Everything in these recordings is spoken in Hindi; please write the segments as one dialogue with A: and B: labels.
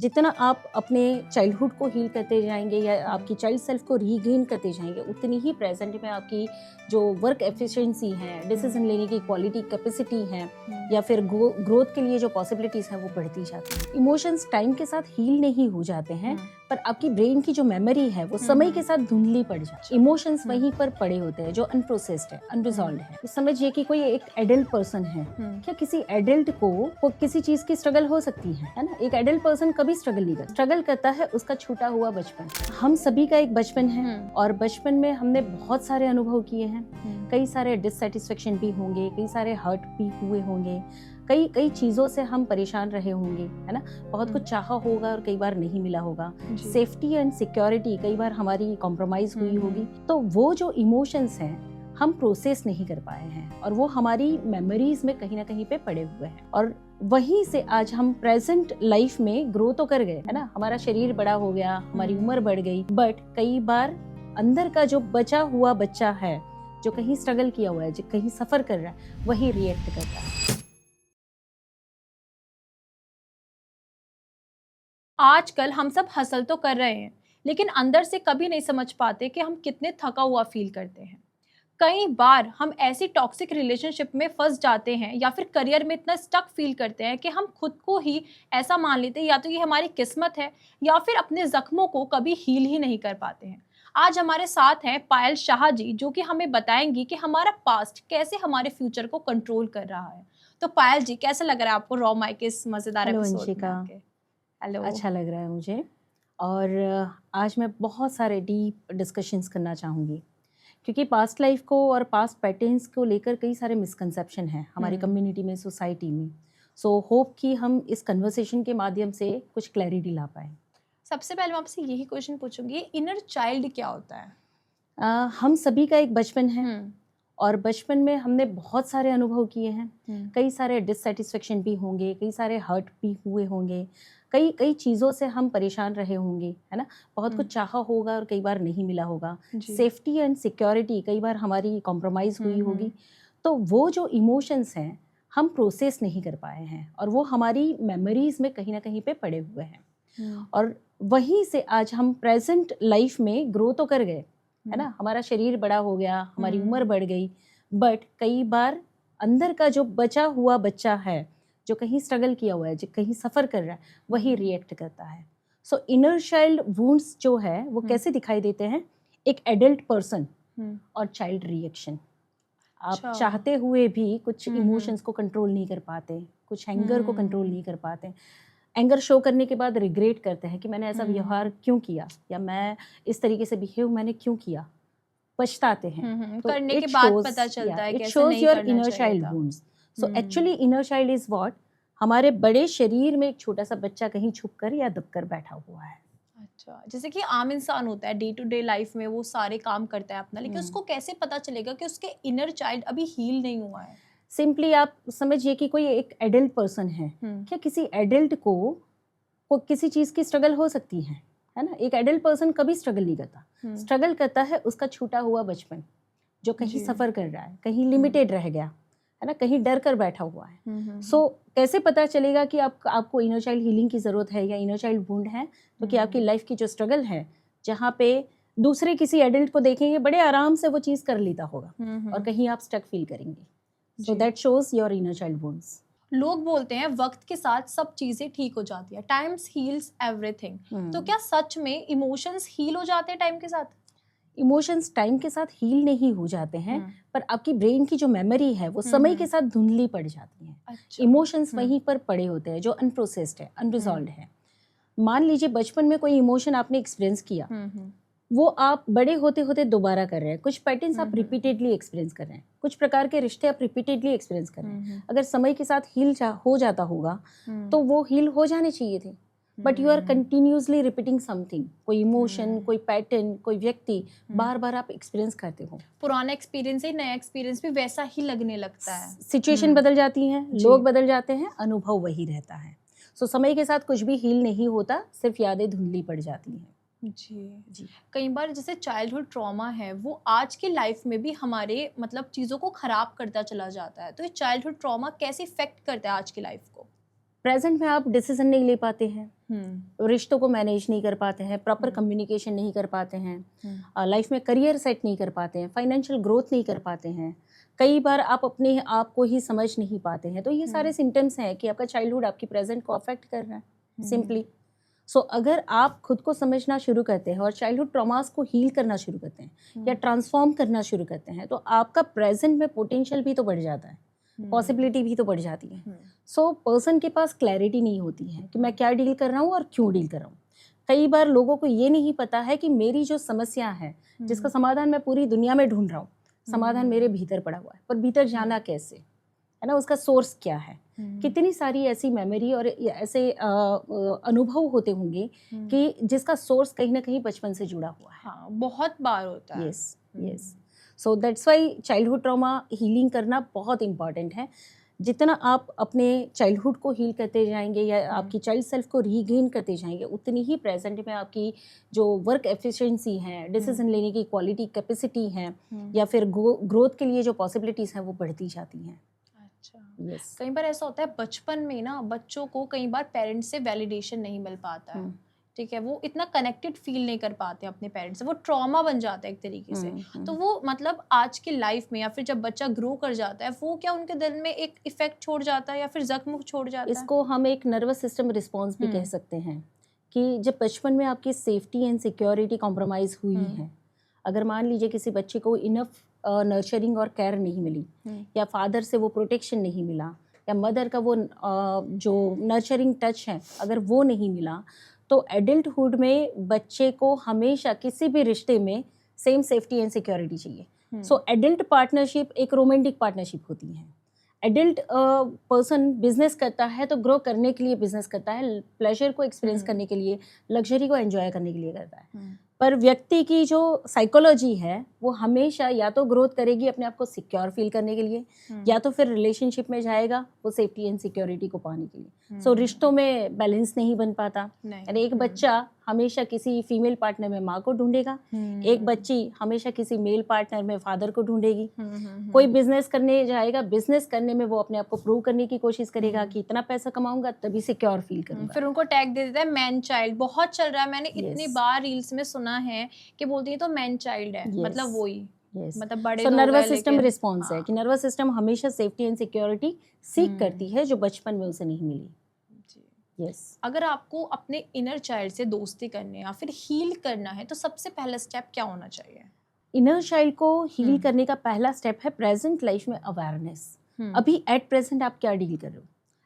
A: जितना आप अपने चाइल्डहुड को हील करते जाएंगे या आपकी चाइल्ड सेल्फ को रीगेन करते जाएंगे, उतनी ही प्रेजेंट में आपकी जो वर्क एफिशिएंसी है, डिसीजन लेने की क्वालिटी, कैपेसिटी है या फिर ग्रोथ के लिए जो पॉसिबिलिटीज हैं वो बढ़ती जाती हैं। इमोशंस टाइम के साथ हील नहीं हो जाते हैं, पर आपकी ब्रेन की जो मेमोरी है वो समय के साथ धुंधली पड़ जाती है। इमोशंस वहीं पर पड़े होते हैं जो अनप्रोसेस्ड है, अनरिजॉल्व्ड है। समझिए कि कोई एक एडल्ट पर्सन है, क्या किसी एडल्ट को किसी चीज की स्ट्रगल हो सकती है ना? एक एडल्ट पर्सन कभी स्ट्रगल नहीं करता, स्ट्रगल करता है उसका छूटा हुआ बचपन। हम सभी का एक बचपन है और बचपन में हमने बहुत सारे अनुभव किए हैं। कई सारे डिससेटिस्फेक्शन भी होंगे, कई सारे हर्ट भी हुए होंगे, कई चीज़ों से हम परेशान रहे होंगे, है ना? बहुत कुछ चाहा होगा और कई बार नहीं मिला होगा। सेफ्टी एंड सिक्योरिटी कई बार हमारी कॉम्प्रोमाइज हुई होगी। तो वो जो इमोशंस हैं हम प्रोसेस नहीं कर पाए हैं और वो हमारी मेमोरीज में कहीं ना कहीं पे पड़े हुए हैं और वहीं से आज हम प्रेजेंट लाइफ में ग्रो तो कर गए, है ना? हमारा शरीर बड़ा हो गया, हमारी उम्र बढ़ गई, बट कई बार अंदर का जो बचा हुआ बच्चा है, जो कहीं स्ट्रगल किया हुआ है, जो कहीं सफर कर रहा है, वही रिएक्ट करता है।
B: आजकल हम सब हसल तो कर रहे हैं, लेकिन अंदर से कभी नहीं समझ पाते कि हम कितने थका हुआ फील करते हैं। कई बार हम ऐसी टॉक्सिक रिलेशनशिप में फंस जाते हैं या फिर करियर में इतना स्टक फील करते हैं कि हम खुद को ही ऐसा मान लेते हैं या तो ये हमारी किस्मत है या फिर अपने जख्मों को कभी हील ही नहीं कर पाते हैं। आज हमारे साथ हैं पायल शाह जी, जो कि हमें बताएंगी कि हमारा पास्ट कैसे हमारे फ्यूचर को कंट्रोल कर रहा है। तो पायल जी, कैसा लग रहा है आपको रॉ माइक के इस मजेदार एपिसोड में आके? हेलो।
A: अच्छा लग रहा है मुझे और आज मैं बहुत सारे डीप डिस्कशंस करना चाहूँगी क्योंकि पास्ट लाइफ को और पास्ट पैटर्न्स को लेकर कई सारे मिसकंसेप्शन हैं हमारी कम्युनिटी में, सोसाइटी में। सो होप कि हम इस कन्वर्सेशन के माध्यम से कुछ क्लैरिटी ला पाएँ।
B: सबसे पहले मैं आपसे यही क्वेश्चन पूछूंगी, इनर चाइल्ड क्या होता है?
A: हम सभी का एक बचपन है और बचपन में हमने बहुत सारे अनुभव किए हैं। कई सारे डिससेटिस्फेक्शन भी होंगे, कई सारे हर्ट भी हुए होंगे, कई चीज़ों से हम परेशान रहे होंगे, है ना? बहुत कुछ चाहा होगा और कई बार नहीं मिला होगा। सेफ्टी एंड सिक्योरिटी कई बार हमारी कॉम्प्रोमाइज हुई होगी। तो वो जो इमोशंस हैं हम प्रोसेस नहीं कर पाए हैं और वो हमारी मेमोरीज में कहीं ना कहीं पे पड़े हुए हैं और वहीं से आज हम प्रेजेंट लाइफ में ग्रो तो कर गए, है ना? हमारा शरीर बड़ा हो गया, हमारी उम्र बढ़ गई, बट कई बार अंदर का जो बचा हुआ बच्चा है, जो कहीं स्ट्रगल किया हुआ है, जो कहीं सफ़र कर रहा है, वही रिएक्ट करता है। सो इनर चाइल्ड वुंड्स जो है वो कैसे दिखाई देते हैं? एक एडल्ट पर्सन और चाइल्ड रिएक्शन। आप चाहते हुए भी कुछ इमोशंस को कंट्रोल नहीं कर पाते, कुछ एंगर को कंट्रोल नहीं कर पाते। एंगर शो करने के बाद रिग्रेट करते हैं कि मैंने ऐसा व्यवहार क्यों किया या मैं इस तरीके से बिहेव मैंने क्यों किया, पछताते हैं। तो
B: करने के बाद पता चलता है
A: इट
B: कैसे
A: शोज
B: नहीं
A: योर
B: करना
A: इनर
B: चाहिए
A: चाइल्ड
B: था।
A: Wounds. So actually inner child is what? हमारे बड़े शरीर में एक छोटा सा बच्चा कहीं छुप कर या दबकर बैठा हुआ है।
B: अच्छा, जैसे कि आम इंसान होता है, डे टू डे लाइफ में वो सारे काम करता है अपना, लेकिन उसको कैसे पता चलेगा कि उसके इनर चाइल्ड अभी हील नहीं हुआ है?
A: सिंपली आप समझिए कि कोई एक एडल्ट पर्सन है, क्या किसी एडल्ट को किसी चीज की स्ट्रगल हो सकती है ना? एक एडल्ट पर्सन कभी स्ट्रगल नहीं करता, स्ट्रगल करता है उसका छूटा हुआ बचपन, जो कहीं सफर कर रहा है, कहीं लिमिटेड रह गया, है ना? कहीं डर कर बैठा हुआ है। सो कैसे पता चलेगा कि आपको इनर चाइल्ड हीलिंग की जरूरत है या इनर चाइल्ड वुंड है? तो कि आपकी लाइफ की जो स्ट्रगल है, जहाँ पे दूसरे किसी एडल्ट को देखेंगे बड़े आराम से वो चीज कर लेता होगा और कहीं आप स्टक फील करेंगे। So that shows your inner child wounds.
B: लोग बोलते हैं वक्त के साथ सब चीजें ठीक हो जाती है, टाइम्स हील्स एवरीथिंग। तो क्या सच में इमोशंस हील हो जाते हैं टाइम के साथ?
A: इमोशंस टाइम के साथ हील नहीं हो जाते हैं, पर आपकी ब्रेन की जो मेमोरी है वो समय के साथ धुंधली पड़ जाती है।
B: अच्छा।
A: इमोशंस वहीं पर पड़े होते हैं जो अनप्रोसेस्ड है, अनरिजॉल्व्ड है। मान लीजिए बचपन में कोई इमोशन आपने एक्सपीरियंस किया, वो आप बड़े होते होते दोबारा कर रहे हैं। कुछ पैटर्न्स आप रिपीटेडली एक्सपीरियंस कर रहे हैं, कुछ प्रकार के रिश्ते आप रिपीटेडली एक्सपीरियंस कर रहे हैं। अगर समय के साथ हील हो जाता होगा तो वो हील हो जाने चाहिए थे, but you are continuously repeating something. कोई इमोशन, कोई पैटर्न, कोई व्यक्ति बार बार आप एक्सपीरियंस करते हो।
B: पुराना एक्सपीरियंस ही नया एक्सपीरियंस भी वैसा ही लगने लगता है।
A: सिचुएशन बदल जाती हैं, लोग बदल जाते हैं, अनुभव वही रहता है। सो समय के साथ कुछ भी हील नहीं होता, सिर्फ यादें धुंधली पड़ जाती हैं।
B: जी। कई बार जैसे चाइल्डहुड ट्रॉमा है वो आज की लाइफ में भी हमारे मतलब चीज़ों को ख़राब करता चला जाता है। तो ये चाइल्डहुड ट्रॉमा कैसे इफेक्ट करता है आज की लाइफ को?
A: प्रेजेंट में आप डिसीजन नहीं ले पाते हैं, रिश्तों को मैनेज नहीं कर पाते हैं, प्रॉपर कम्युनिकेशन नहीं कर पाते हैं, लाइफ में करियर सेट नहीं कर पाते हैं, फाइनेंशियल ग्रोथ नहीं कर पाते हैं, कई बार आप अपने आप को ही समझ नहीं पाते हैं। तो ये सारे सिम्टम्स हैं कि आपका चाइल्डहुड आपकी प्रेजेंट को अफेक्ट कर रहा है सिंपली। सो अगर आप खुद को समझना शुरू करते हैं और चाइल्डहुड ट्रॉमास को हील करना शुरू करते हैं या ट्रांसफॉर्म करना शुरू करते हैं, तो आपका प्रेजेंट में पोटेंशियल भी तो बढ़ जाता है, पॉसिबिलिटी भी तो बढ़ जाती है। सो पर्सन के पास क्लैरिटी नहीं होती है कि मैं क्या डील कर रहा हूँ और क्यों डील कर रहा हूँ। कई बार लोगों को ये नहीं पता है कि मेरी जो समस्या है, जिसका समाधान मैं पूरी दुनिया में ढूंढ रहा हूँ, समाधान मेरे भीतर पड़ा हुआ है, पर भीतर जाना कैसे है ना, उसका सोर्स क्या है। कितनी सारी ऐसी मेमोरी और ऐसे अनुभव होते होंगे कि जिसका सोर्स कहीं ना कहीं बचपन से जुड़ा हुआ है।
B: हाँ, बहुत बार होता है।
A: Yes. So that's why childhood trauma healing करना बहुत इम्पॉर्टेंट है। जितना आप अपने चाइल्डहुड को हील करते जाएंगे या आपकी चाइल्ड सेल्फ को रीगेन करते जाएंगे, उतनी ही प्रेजेंट में आपकी जो वर्क एफिशिएंसी है, डिसीजन लेने की क्वालिटी, कैपेसिटी है, या फिर ग्रोथ के लिए जो पॉसिबिलिटीज़ हैं वो बढ़ती जाती हैं।
B: अच्छा, कई बार ऐसा होता है बचपन में ना, बच्चों को कई बार पेरेंट्स से वैलिडेशन नहीं मिल पाता है, ठीक है, वो इतना कनेक्टेड फील नहीं कर पाते अपने पेरेंट्स से, वो ट्रॉमा बन जाता है एक तरीके से। तो वो मतलब आज की लाइफ में या फिर जब बच्चा ग्रो कर जाता है, वो क्या उनके दिल में एक इफेक्ट छोड़ जाता है या फिर जख्म छोड़ जाता है?
A: इसको हम एक नर्वस सिस्टम रिस्पॉन्स भी कह सकते हैं कि जब बचपन में आपकी सेफ्टी एंड सिक्योरिटी कॉम्प्रोमाइज़ हुई है, अगर मान लीजिए किसी बच्चे को इनफ नर्चरिंग और केयर नहीं मिली, या फादर से वो प्रोटेक्शन नहीं मिला, या मदर का वो जो नर्चरिंग टच है अगर वो नहीं मिला, तो एडल्टहुड में बच्चे को हमेशा किसी भी रिश्ते में सेम सेफ्टी एंड सिक्योरिटी चाहिए। सो एडल्ट पार्टनरशिप एक रोमांटिक पार्टनरशिप होती है। एडल्ट पर्सन बिजनेस करता है तो ग्रो करने के लिए बिजनेस करता है, प्लेजर को एक्सपीरियंस करने के लिए, लग्जरी को एंजॉय करने के लिए करता है। पर व्यक्ति की जो साइकोलॉजी है वो हमेशा या तो ग्रोथ करेगी अपने आप को सिक्योर फील करने के लिए, या तो फिर रिलेशनशिप में जाएगा वो सेफ्टी एंड सिक्योरिटी को पाने के लिए। सो रिश्तों में बैलेंस नहीं बन पाता। यानी एक बच्चा हमेशा किसी फीमेल पार्टनर में माँ को ढूंढेगा, एक बच्ची हमेशा किसी मेल पार्टनर में फादर को ढूंढेगी। कोई बिजनेस करने जाएगा, बिजनेस करने में वो अपने आप को प्रूव करने की कोशिश करेगा कि इतना पैसा कमाऊंगा तभी सिक्योर फील करूंगा।
B: फिर उनको टैग दे देता है मैन चाइल्ड, बहुत चल रहा है, मैंने इतनी बार रील्स में सुना है कि बोलती है तो मैन चाइल्ड है, मतलब वही मतलब बड़े लोग हैं।
A: नर्वस सिस्टम रिस्पॉन्स है कि नर्वस सिस्टम हमेशा सेफ्टी एंड सिक्योरिटी सीख करती है जो बचपन में उसे नहीं मिली।
B: अगर आपको अपने इनर चाइल्ड से दोस्ती करने या फिर हील करना है तो सबसे पहला स्टेप क्या होना चाहिए?
A: इनर चाइल्ड को हील करने का पहला स्टेप है प्रेजेंट लाइफ में अवेयरनेस। अभी एट प्रेजेंट आप क्या डील कर रहे हो,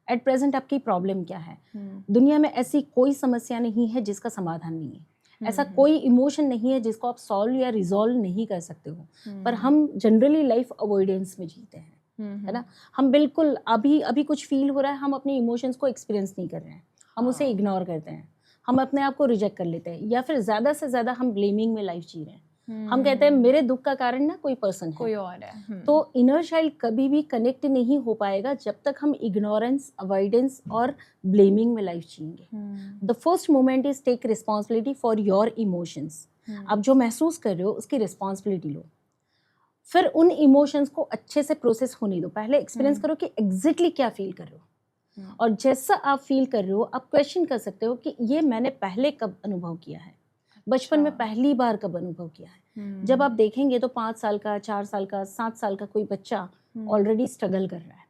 A: एट प्रेजेंट आपकी प्रॉब्लम क्या है। दुनिया में ऐसी कोई समस्या नहीं है जिसका समाधान नहीं है, ऐसा कोई इमोशन नहीं है जिसको आप सॉल्व या रिजॉल्व नहीं कर सकते हो। पर हम जनरली लाइफ अवॉइडेंस में जीते हैं, है ना। हम बिल्कुल अभी कुछ फील हो रहा है, हम अपने इमोशंस को एक्सपीरियंस नहीं कर रहे हैं, हम उसे इग्नोर करते हैं, हम अपने आप को रिजेक्ट कर लेते हैं, या फिर ज़्यादा से ज़्यादा हम ब्लेमिंग में लाइफ जी रहे हैं। हम कहते हैं मेरे दुख का कारण ना कोई पर्सन है,
B: कोई और है।
A: तो इनर चाइल्ड कभी भी कनेक्ट नहीं हो पाएगा जब तक हम इग्नोरेंस, अवॉइडेंस और ब्लेमिंग में लाइफ जिएंगे। The first moment is take responsibility for your emotions. आप जो महसूस कर रहे हो उसकी रिस्पॉन्सिबिलिटी लो, फिर उन इमोशंस को अच्छे से प्रोसेस होने दो। पहले एक्सपीरियंस करो कि एग्जैक्टली क्या फील कर रहे हो, और जैसा आप फील कर रहे हो आप क्वेश्चन कर सकते हो कि ये मैंने पहले कब अनुभव किया है, बचपन में पहली बार कब अनुभव किया है। जब आप देखेंगे तो 5 साल का, 4 साल का, 7 साल का कोई बच्चा ऑलरेडी स्ट्रगल कर रहा है,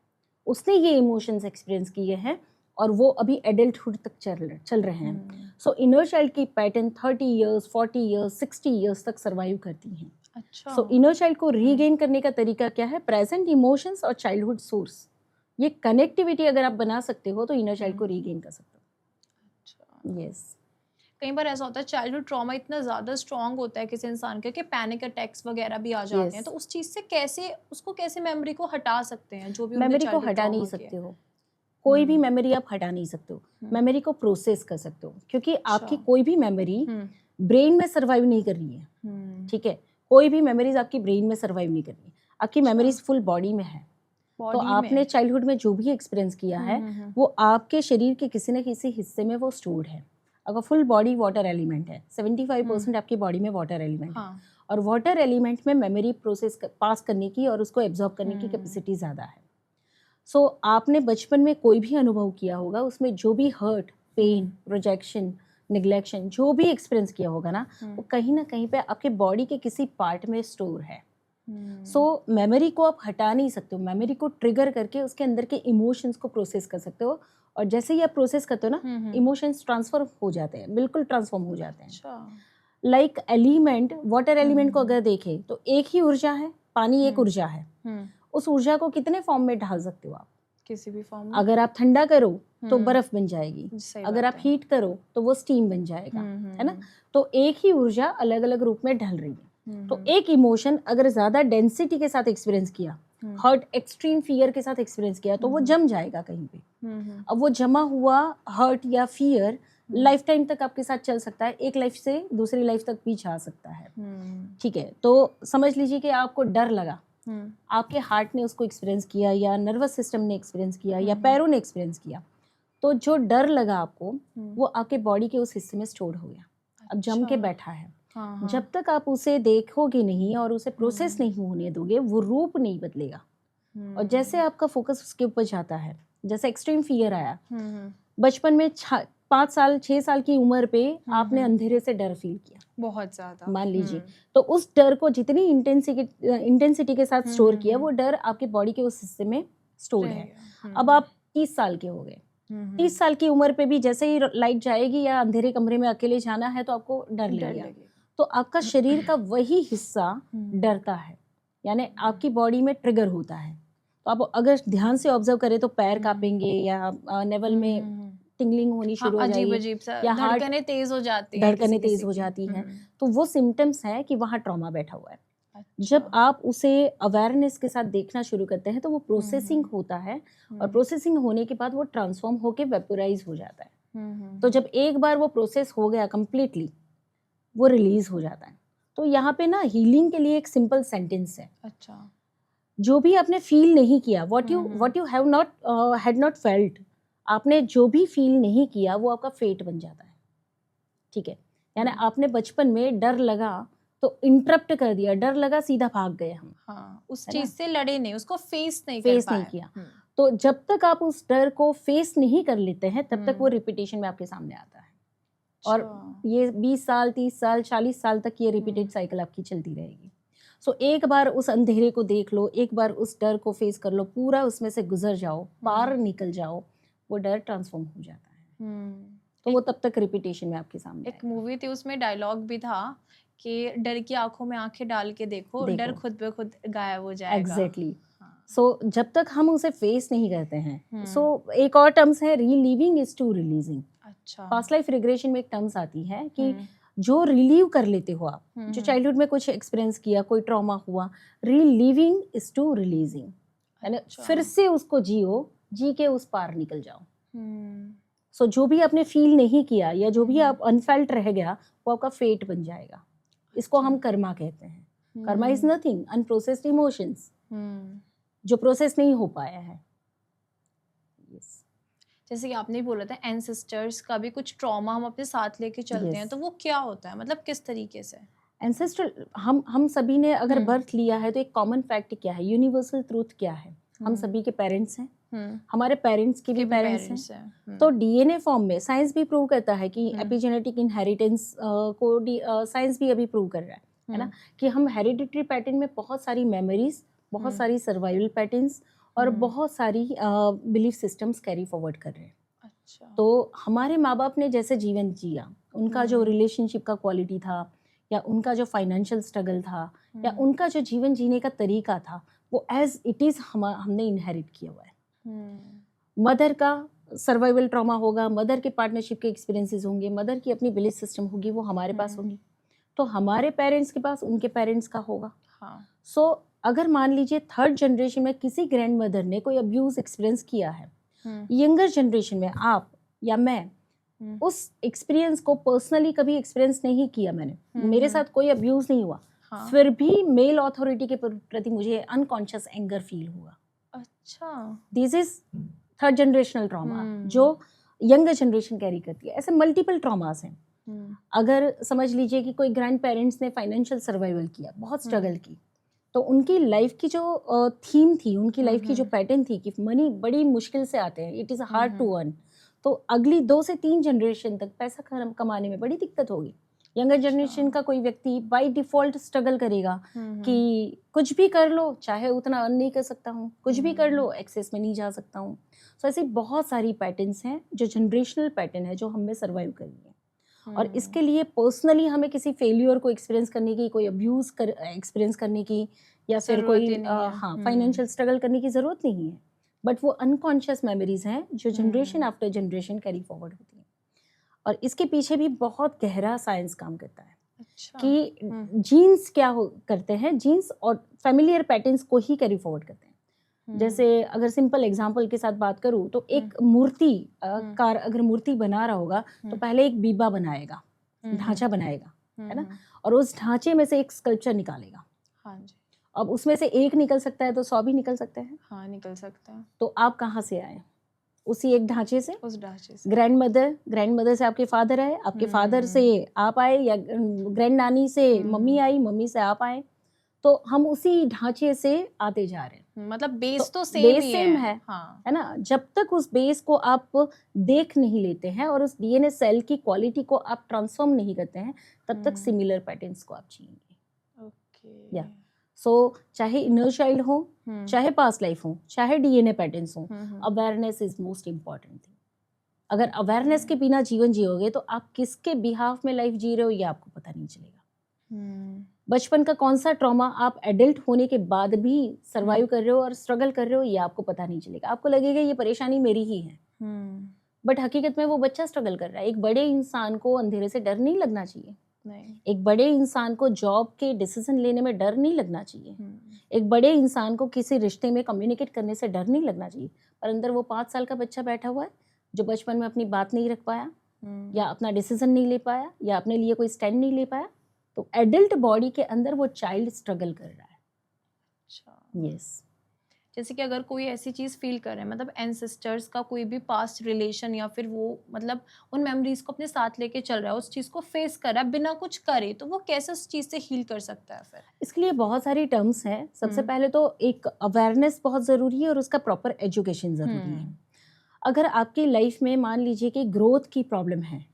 A: उसने ये इमोशंस एक्सपीरियंस किए हैं और वो अभी एडल्टहुड तक चल रहे हैं। सो इनर चाइल्ड की पैटर्न 30 इयर्स, 40 इयर्स, 60 इयर्स तक सर्वाइव करती हैं।
B: अच्छा।
A: सो इनर चाइल्ड को रीगेन करने का तरीका क्या है? प्रेजेंट इमोशंस और चाइल्डहुड सोर्स, ये कनेक्टिविटी अगर आप बना सकते हो तो इनर चाइल्ड को रीगेन कर सकते हो।
B: अच्छा।
A: यस।
B: कई बार ऐसा होता है चाइल्डहुड ट्रॉमा इतना ज़्यादा स्ट्रॉन्ग होता है किसी इंसान का कि पैनिक अटैक्स वगैरह भी आ जाते हैं, तो उस चीज़ से कैसे मेमोरी को हटा सकते हैं? जो भी
A: मेमोरी को हटा नहीं सकते हो, कोई भी मेमोरी आप हटा नहीं सकते हो, मेमोरी को प्रोसेस कर सकते हो, क्योंकि आपकी कोई भी मेमोरी ब्रेन में सर्वाइव नहीं कर रही है। ठीक है, कोई भी मेमोरीज आपकी ब्रेन में सर्वाइव नहीं कर रही है, आपकी मेमोरीज फुल बॉडी में है। तो आपने चाइल्डहुड में जो भी एक्सपीरियंस किया है वो आपके शरीर के किसी न किसी हिस्से में वो स्टोर्ड है। अगर फुल बॉडी वाटर एलिमेंट है, 75% आपकी बॉडी में वाटर एलिमेंट है, और वाटर एलिमेंट में मेमोरी प्रोसेस पास करने की और उसको एब्जॉर्ब करने की कैपेसिटी ज़्यादा है। सो आपने बचपन में कोई भी अनुभव किया होगा, उसमें जो भी हर्ट, पेन, प्रोजेक्शन, निग्लेक्शन, जो भी एक्सपीरियंस किया होगा ना, वो कहीं ना कहीं पे आपके बॉडी के किसी पार्ट में स्टोर है। सो मेमोरी को आप हटा नहीं सकते हो, मेमोरी को ट्रिगर करके उसके अंदर के इमोशंस को प्रोसेस कर सकते हो, और जैसे ही आप प्रोसेस करते हो ना, इमोशंस ट्रांसफर हो जाते हैं, बिल्कुल ट्रांसफॉर्म हो जाते हैं। लाइक एलिमेंट, वाटर एलिमेंट को अगर देखें तो एक ही ऊर्जा है, पानी एक ऊर्जा है। उस ऊर्जा को कितने फॉर्म में ढाल सकते हो आप?
B: किसी भी फॉर्म में।
A: अगर आप ठंडा करो तो बर्फ बन जाएगी, अगर आप हीट करो तो वो स्टीम बन जाएगा, है ना। तो एक ही ऊर्जा अलग अलग रूप में ढल रही है। तो एक इमोशन अगर ज्यादा डेंसिटी के साथ एक्सपीरियंस किया, हर्ट, एक्सट्रीम फियर के साथ एक्सपीरियंस किया, तो वो जम जाएगा कहीं पे। अब वो जमा हुआ हर्ट या फियर लाइफ टाइम तक आपके साथ चल सकता है, एक लाइफ से दूसरी लाइफ तक भी जा सकता है। ठीक है, तो समझ लीजिए कि आपको डर लगा, आपके हार्ट ने उसको एक्सपीरियंस किया, या नर्वस सिस्टम ने एक्सपीरियंस किया, या पैरों ने एक्सपीरियंस किया, तो जो डर लगा आपको वो आपके बॉडी के उस हिस्से में स्टोर हो गया, अब जम के बैठा है। जब तक आप उसे देखोगे नहीं और उसे प्रोसेस नहीं होने दोगे, वो रूप नहीं बदलेगा। और जैसे आपका फोकस उसके ऊपर जाता है, जैसे एक्सट्रीम फियर आया बचपन में, 5 साल 6 साल की उम्र पे आपने अंधेरे से डर फील किया बहुत ज्यादा, मान लीजिए, तो उस डर को जितनी इंटेंसिटी के साथ स्टोर किया, वो डर आपके बॉडी के उस हिस्से में स्टोर है। अब आप 30 साल के हो गए, 30 साल की उम्र पे भी जैसे ही लाइट जाएगी या अंधेरे कमरे में अकेले जाना है तो आपको डर लगेगा। तो आपका शरीर का वही हिस्सा डरता है, यानी आपकी बॉडी में ट्रिगर होता है। तो आप अगर ध्यान से ऑब्जर्व करें तो पैर कांपेंगे, या नेवल में टिंगलिंग होनी शुरू हो जाएगी, या
B: धड़कनें तेज हो जाती हैं,
A: धड़कनें तेज हो जाती हैं। तो वो सिम्टम्स है कि वहाँ ट्रॉमा बैठा हुआ है। जब आप उसे अवेयरनेस के साथ देखना शुरू करते हैं तो वो प्रोसेसिंग होता है, और प्रोसेसिंग होने के बाद वो ट्रांसफॉर्म होके वेपोराइज हो जाता है। तो जब एक बार वो प्रोसेस हो गया कंप्लीटली, वो रिलीज हो जाता है। तो यहाँ पे ना हीलिंग के लिए एक सिंपल सेंटेंस है, अच्छा, जो भी आपने फील नहीं किया, what you have not had not felt, आपने जो भी फील नहीं किया वो आपका फेट बन जाता है। ठीक है, यानी आपने बचपन में डर लगा तो इंटरप्ट कर दिया, डर लगा सीधा भाग गए हम,
B: उस चीज से लड़े नहीं, उसको फेस नहीं
A: किया। तो जब तक आप उस डर को फेस नहीं कर लेते हैं तब तक वो रिपीटेशन में आपके सामने आता है, और ये 20 साल 30 साल 40 साल तक ये रिपीटेड साइकिल आपकी चलती रहेगी। सो एक बार उस अंधेरे को देख लो, एक बार उस डर को फेस कर लो, पूरा उसमें से गुजर जाओ, पार निकल जाओ, वो डर ट्रांसफॉर्म हो जाता है। तो वो तब तक रिपीटेशन में आपके सामने।
B: एक मूवी थी, उसमें डायलॉग भी था कि डर की आंखों में आंखें डाल के देखो, डर खुद पे खुद गायब हो जाएगा।
A: एग्जैक्टली। सो जब तक हम उसे फेस नहीं करते हैं, सो एक और टर्म्स है, रीलिविंग इज टू रिलीजिंग। अच्छा, पास्ट लाइफ रिग्रेशन में एक टर्म्स आती है कि जो रिलीव कर लेते हो आप, जो चाइल्डहुड में कुछ एक्सपीरियंस किया, कोई ट्रॉमा हुआ, रिलीविंग इज टू रिलीजिंग, यानी फिर से उसको जियो, जी के उस पार निकल जाओ। सो जो भी आपने फील नहीं किया या जो भी आप अनफेल्ट रह गया, वो आपका फेट बन जाएगा। इसको हम कर्मा कहते हैं। Karma is nothing, unprocessed emotions, जो प्रोसेस नहीं हो पाया है।
B: जैसे कि आपने बोला था एंसेस्टर्स का भी कुछ ट्रॉमा हम अपने साथ लेके चलते हैं, तो वो क्या होता है, मतलब किस तरीके से?
A: एंसेस्टर, हम सभी ने अगर बर्थ लिया है तो एक कॉमन फैक्ट क्या है, यूनिवर्सल ट्रूथ क्या है, हम सभी के पेरेंट्स हैं, हमारे पेरेंट्स के भी पेरेंट्स हैं। तो डीएनए फॉर्म में साइंस भी प्रूव करता है कि एपिजेनेटिक इनहेरिटेंस को साइंस भी अभी प्रूव कर रहा है ना, कि हम हेरिडिटरी पैटर्न में बहुत सारी मेमोरीज, बहुत सारी सर्वाइवल पैटर्न्स और बहुत सारी बिलीफ सिस्टम्स कैरी फॉरवर्ड कर रहे हैं। अच्छा, तो हमारे माँ बाप ने जैसे जीवन जिया, उनका जो रिलेशनशिप का क्वालिटी था, या उनका जो फाइनेंशियल स्ट्रगल था, या उनका जो जीवन जीने का तरीका था, वो एज इट इज हमने इनहेरिट किया हुआ है। मदर का सर्वाइवल ट्रॉमा होगा, मदर के पार्टनरशिप के एक्सपीरियंसेस होंगे, मदर की अपनी बिलीफ सिस्टम होगी, वो हमारे पास होंगी, तो हमारे पेरेंट्स के पास उनके पेरेंट्स का होगा। सो अगर मान लीजिए थर्ड जनरेशन में किसी ग्रैंड मदर ने कोई अब्यूज एक्सपीरियंस किया है, यंगर जनरेशन में आप या मैं उस एक्सपीरियंस को पर्सनली कभी एक्सपीरियंस नहीं किया, मैंने मेरे साथ कोई अब्यूज नहीं हुआ, फिर भी मेल अथॉरिटी के प्रति मुझे अनकॉन्शियस एंगर फील हुआ। अच्छा, this is third generational trauma जो यंगर जनरेशन कैरी करती है। ऐसे मल्टीपल ट्रॉमास हैं। अगर समझ लीजिए कि कोई ग्रैंड पेरेंट्स ने फाइनेंशियल सर्वाइवल किया, बहुत स्ट्रगल की, तो उनकी लाइफ की जो थीम थी, उनकी लाइफ की जो पैटर्न थी कि मनी बड़ी मुश्किल से आते हैं, it is hard to earn, तो अगली 2 से 3 जनरेशन तक पैसा कमाने में बड़ी दिक्कत होगी। यंगर जनरेशन का कोई व्यक्ति बाय डिफॉल्ट स्ट्रगल करेगा कि कुछ भी कर लो, चाहे उतना अर्न नहीं कर सकता हूँ, कुछ भी कर लो एक्सेस में नहीं जा सकता हूँ। सो ऐसी बहुत सारी पैटर्न्स हैं जो जनरेशनल पैटर्न है जो हमें सर्वाइव करनी है। और इसके लिए पर्सनली हमें किसी फेल्यूर को एक्सपीरियंस करने की, कोई अब्यूज एक्सपीरियंस करने की, या फिर कोई फाइनेंशियल स्ट्रगल करने की ज़रूरत नहीं है। बट वो अनकॉन्शियस मेमोरीज हैं जो generation after generation carry forward होती हैं। और इसके पीछे भी बहुत गहरा साइंस काम करता है।
B: अच्छा।
A: कि जीन्स क्या करते हैं, जीन्स और फैमिलियर पैटर्न्स को ही कैरी फॉरवर्ड करते हैं। जैसे अगर सिंपल एग्जांपल के साथ बात करूँ तो एक मूर्ति कार अगर मूर्ति बना रहा होगा तो पहले एक बीबा बनाएगा, ढांचा बनाएगा, है ना, और उस ढांचे में से एक स्कल्पचर निकालेगा।
B: हाँ जी।
A: अब उसमें से एक निकल सकता है तो 100 भी निकल सकते हैं।
B: हाँ, निकल सकता है।
A: तो आप कहाँ से आए? उसी एक ढांचे से,
B: उस ढांचे से।
A: ग्रैंड मदर से आपके फादर आए, आपके फादर से आप आए, या ग्रैंड नानी से मम्मी आई, मम्मी से आप आए। तो हम उसी ढांचे से आते जा रहे हैं।
B: मतलब बेस तो सेम ही
A: है, है ना। जब तक उस बेस को आप देख नहीं लेते हैं और उस डीएनए सेल की क्वालिटी को आप ट्रांसफॉर्म नहीं करते हैं, तब तक सिमिलर पैटर्न्स को आप जिएंगे।
B: ओके।
A: या सो चाहे इनर चाइल्ड हो, चाहे पास्ट लाइफ हो, चाहे डीएनए पैटर्न्स हो, awareness is most important thing. अगर अवेयरनेस के बिना जीवन जियोगे तो आप किसके बिहाफ में लाइफ जी रहे हो ये आपको पता नहीं चलेगा। बचपन का कौन सा ट्रॉमा आप एडल्ट होने के बाद भी सर्वाइव कर रहे हो और स्ट्रगल कर रहे हो ये आपको पता नहीं चलेगा। आपको लगेगा ये परेशानी मेरी ही है, बट हकीकत में वो बच्चा स्ट्रगल कर रहा है। एक बड़े इंसान को अंधेरे से डर नहीं लगना चाहिए।
B: नहीं।
A: एक बड़े इंसान को जॉब के डिसीजन लेने में डर नहीं लगना चाहिए। एक बड़े इंसान को किसी रिश्ते में कम्युनिकेट करने से डर नहीं लगना चाहिए। पर अंदर वो 5 साल का बच्चा बैठा हुआ है जो बचपन में अपनी बात नहीं रख पाया, या अपना डिसीजन नहीं ले पाया, या अपने लिए कोई स्टैंड नहीं ले पाया। तो एडल्ट बॉडी के अंदर वो चाइल्ड स्ट्रगल कर रहा है।
B: अच्छा।
A: यस।
B: जैसे कि अगर कोई ऐसी चीज़ फील कर रहा है, मतलब एंसेस्टर्स का कोई भी पास्ट रिलेशन, या फिर वो मतलब उन मेमोरीज को अपने साथ लेके चल रहा है, उस चीज़ को फेस कर रहा है बिना कुछ करे, तो वो कैसे उस चीज़ से हील कर सकता है फिर?
A: इसके लिए बहुत सारी टर्म्स हैं। सबसे पहले तो एक अवेयरनेस बहुत ज़रूरी है और उसका प्रॉपर एजुकेशन ज़रूरी है। अगर आपकी लाइफ में मान लीजिए कि ग्रोथ की प्रॉब्लम है,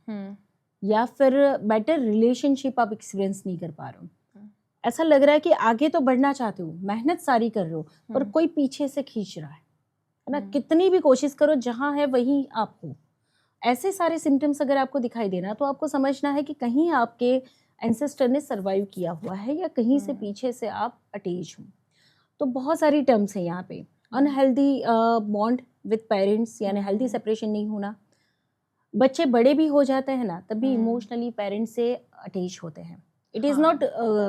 A: या फिर बेटर रिलेशनशिप आप एक्सपीरियंस नहीं कर पा रहे हो, ऐसा लग रहा है कि आगे तो बढ़ना चाहते हो, मेहनत सारी कर रहे हो, पर कोई पीछे से खींच रहा है ना, कितनी भी कोशिश करो जहाँ है वहीं आप हो, ऐसे सारे सिम्टम्स अगर आपको दिखाई देना तो आपको समझना है कि कहीं आपके एंसेस्टर ने सर्वाइव किया हुआ है या कहीं से पीछे से आप अटैच हो। तो बहुत सारी टर्म्स हैं यहाँ पे। अनहेल्दी बॉन्ड विद पेरेंट्स, यानी हेल्दी सेपरेशन नहीं होना। बच्चे बड़े भी हो जाते हैं ना, तभी इमोशनली पेरेंट्स से अटैच होते हैं। It is not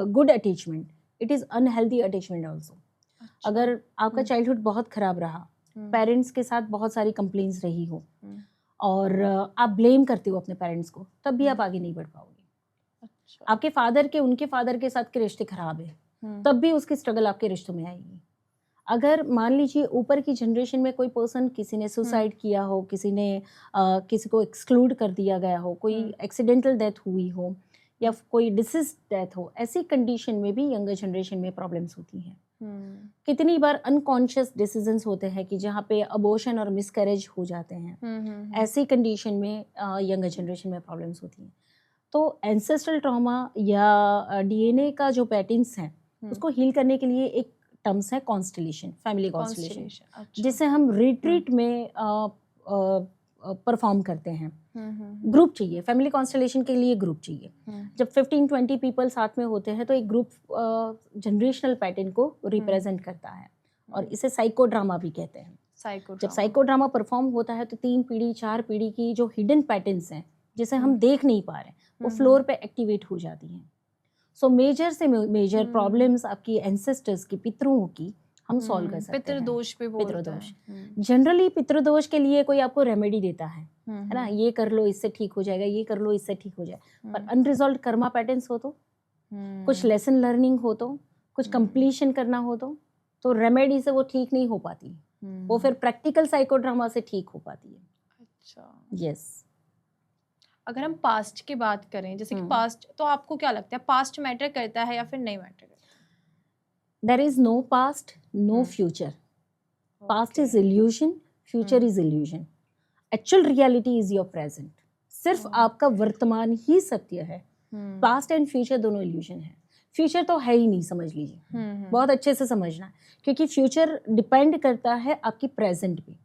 A: good attachment, it is unhealthy attachment also. अगर आपका चाइल्डहुड बहुत खराब रहा, पेरेंट्स के साथ बहुत सारी कंप्लेंट्स रही हो, और आप ब्लेम करते हो अपने पेरेंट्स को, तब भी आप आगे नहीं बढ़ पाओगे। अच्छा। आपके फादर के उनके फादर के साथ के रिश्ते खराब है, तब भी उसकी स्ट्रगल आपके रिश्तों में आएगी। अगर मान लीजिए ऊपर की जनरेशन में कोई पर्सन, किसी ने सुसाइड किया हो, किसी ने किसी को एक्सक्लूड कर दिया गया हो, कोई एक्सीडेंटल डेथ हुई हो, या कोई डिसीज डेथ हो, ऐसी कंडीशन में भी यंगर जनरेशन में प्रॉब्लम्स होती हैं। कितनी बार अनकॉन्शियस डिसीजंस होते हैं कि जहाँ पे अबॉर्शन और मिसकैरेज हो जाते हैं। ऐसी कंडीशन में यंगर जनरेशन में प्रॉब्लम्स होती हैं। तो एंसेस्ट्रल ट्रॉमा या डीएनए का जो पैटर्न्स हैं उसको हील करने के लिए एक टर्म्स है कॉन्स्टेलेशन, फैमिली कॉन्स्टेलेशन, जिसे हम रिट्रीट में परफॉर्म करते हैं। ग्रुप चाहिए, फैमिली कॉन्स्टेलेशन के लिए ग्रुप चाहिए। जब 15-20 पीपल साथ में होते हैं तो एक ग्रुप जनरेशनल पैटर्न को रिप्रेजेंट करता है, और इसे साइको ड्रामा भी कहते हैं। जब साइको ड्रामा परफॉर्म होता है तो 3 पीढ़ी 4 पीढ़ी की जो हिडन पैटर्न्स हैं जिसे हम देख नहीं पा रहे, वो फ्लोर पे एक्टिवेट हो जाती हैं। सो मेजर से मेजर प्रॉब्लम्स आपकी एंसेस्टर्स की, पितरों की, हम सॉल्व कर सकते हैं।
B: पितृदोष पे बोलते हैं।
A: पितृदोष जनरली पितृदोष के लिए कोई आपको रेमेडी देता है ना, ये कर लो इससे ठीक हो जाएगा, ये कर लो इससे ठीक हो जाए। पर अनरिजॉल्व कर्मा पैटर्न्स हो तो, कुछ लेसन लर्निंग हो तो, कुछ कंप्लीशन करना हो तो रेमेडी से वो ठीक नहीं हो पाती, वो फिर प्रैक्टिकल साइकोड्रामा से ठीक हो पाती है।
B: अच्छा।
A: यस।
B: अगर हम पास्ट की बात करें, जैसे कि पास्ट, तो आपको क्या लगता है पास्ट मैटर करता है या फिर नहीं मैटर करता?
A: There is no past, no future. Past is illusion, future is illusion. Actual reality is your present. सिर्फ आपका वर्तमान ही सत्य है, पास्ट एंड फ्यूचर दोनों इल्यूजन है। फ्यूचर तो है ही नहीं, समझ लीजिए, बहुत अच्छे से समझना है, क्योंकि फ्यूचर डिपेंड करता है आपकी प्रेजेंट पे।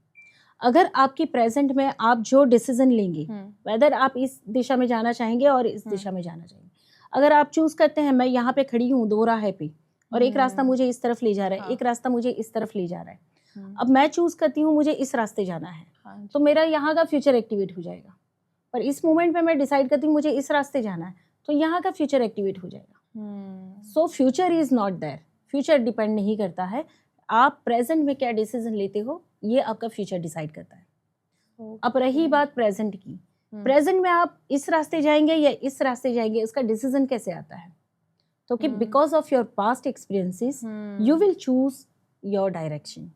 A: अगर आपकी प्रेजेंट में आप जो डिसीजन लेंगे, वेदर आप इस दिशा में जाना चाहेंगे और इस दिशा में जाना चाहेंगे, अगर आप चूज करते हैं मैं यहाँ पे खड़ी हूँ 2 राह पे और एक रास्ता मुझे इस तरफ ले जा रहा है, एक रास्ता मुझे इस तरफ ले जा रहा है, अब मैं चूज करती हूँ मुझे इस रास्ते जाना है, तो मेरा यहाँ का फ्यूचर एक्टिवेट हो जाएगा। पर इस मोमेंट पे मैं डिसाइड करती हूँ मुझे इस रास्ते जाना है, तो यहाँ का फ्यूचर एक्टिवेट हो जाएगा। So future is not there, future depend नहीं करता है, आप प्रेजेंट में क्या डिसीजन लेते हो ये आपका फ्यूचर डिसाइड करता है। अब रही बात प्रेजेंट की, प्रेजेंट में आप इस रास्ते जाएंगे या इस रास्ते जाएंगे, उसका डिसीजन कैसे आता है? तो कि because of your past experiences you will choose your direction.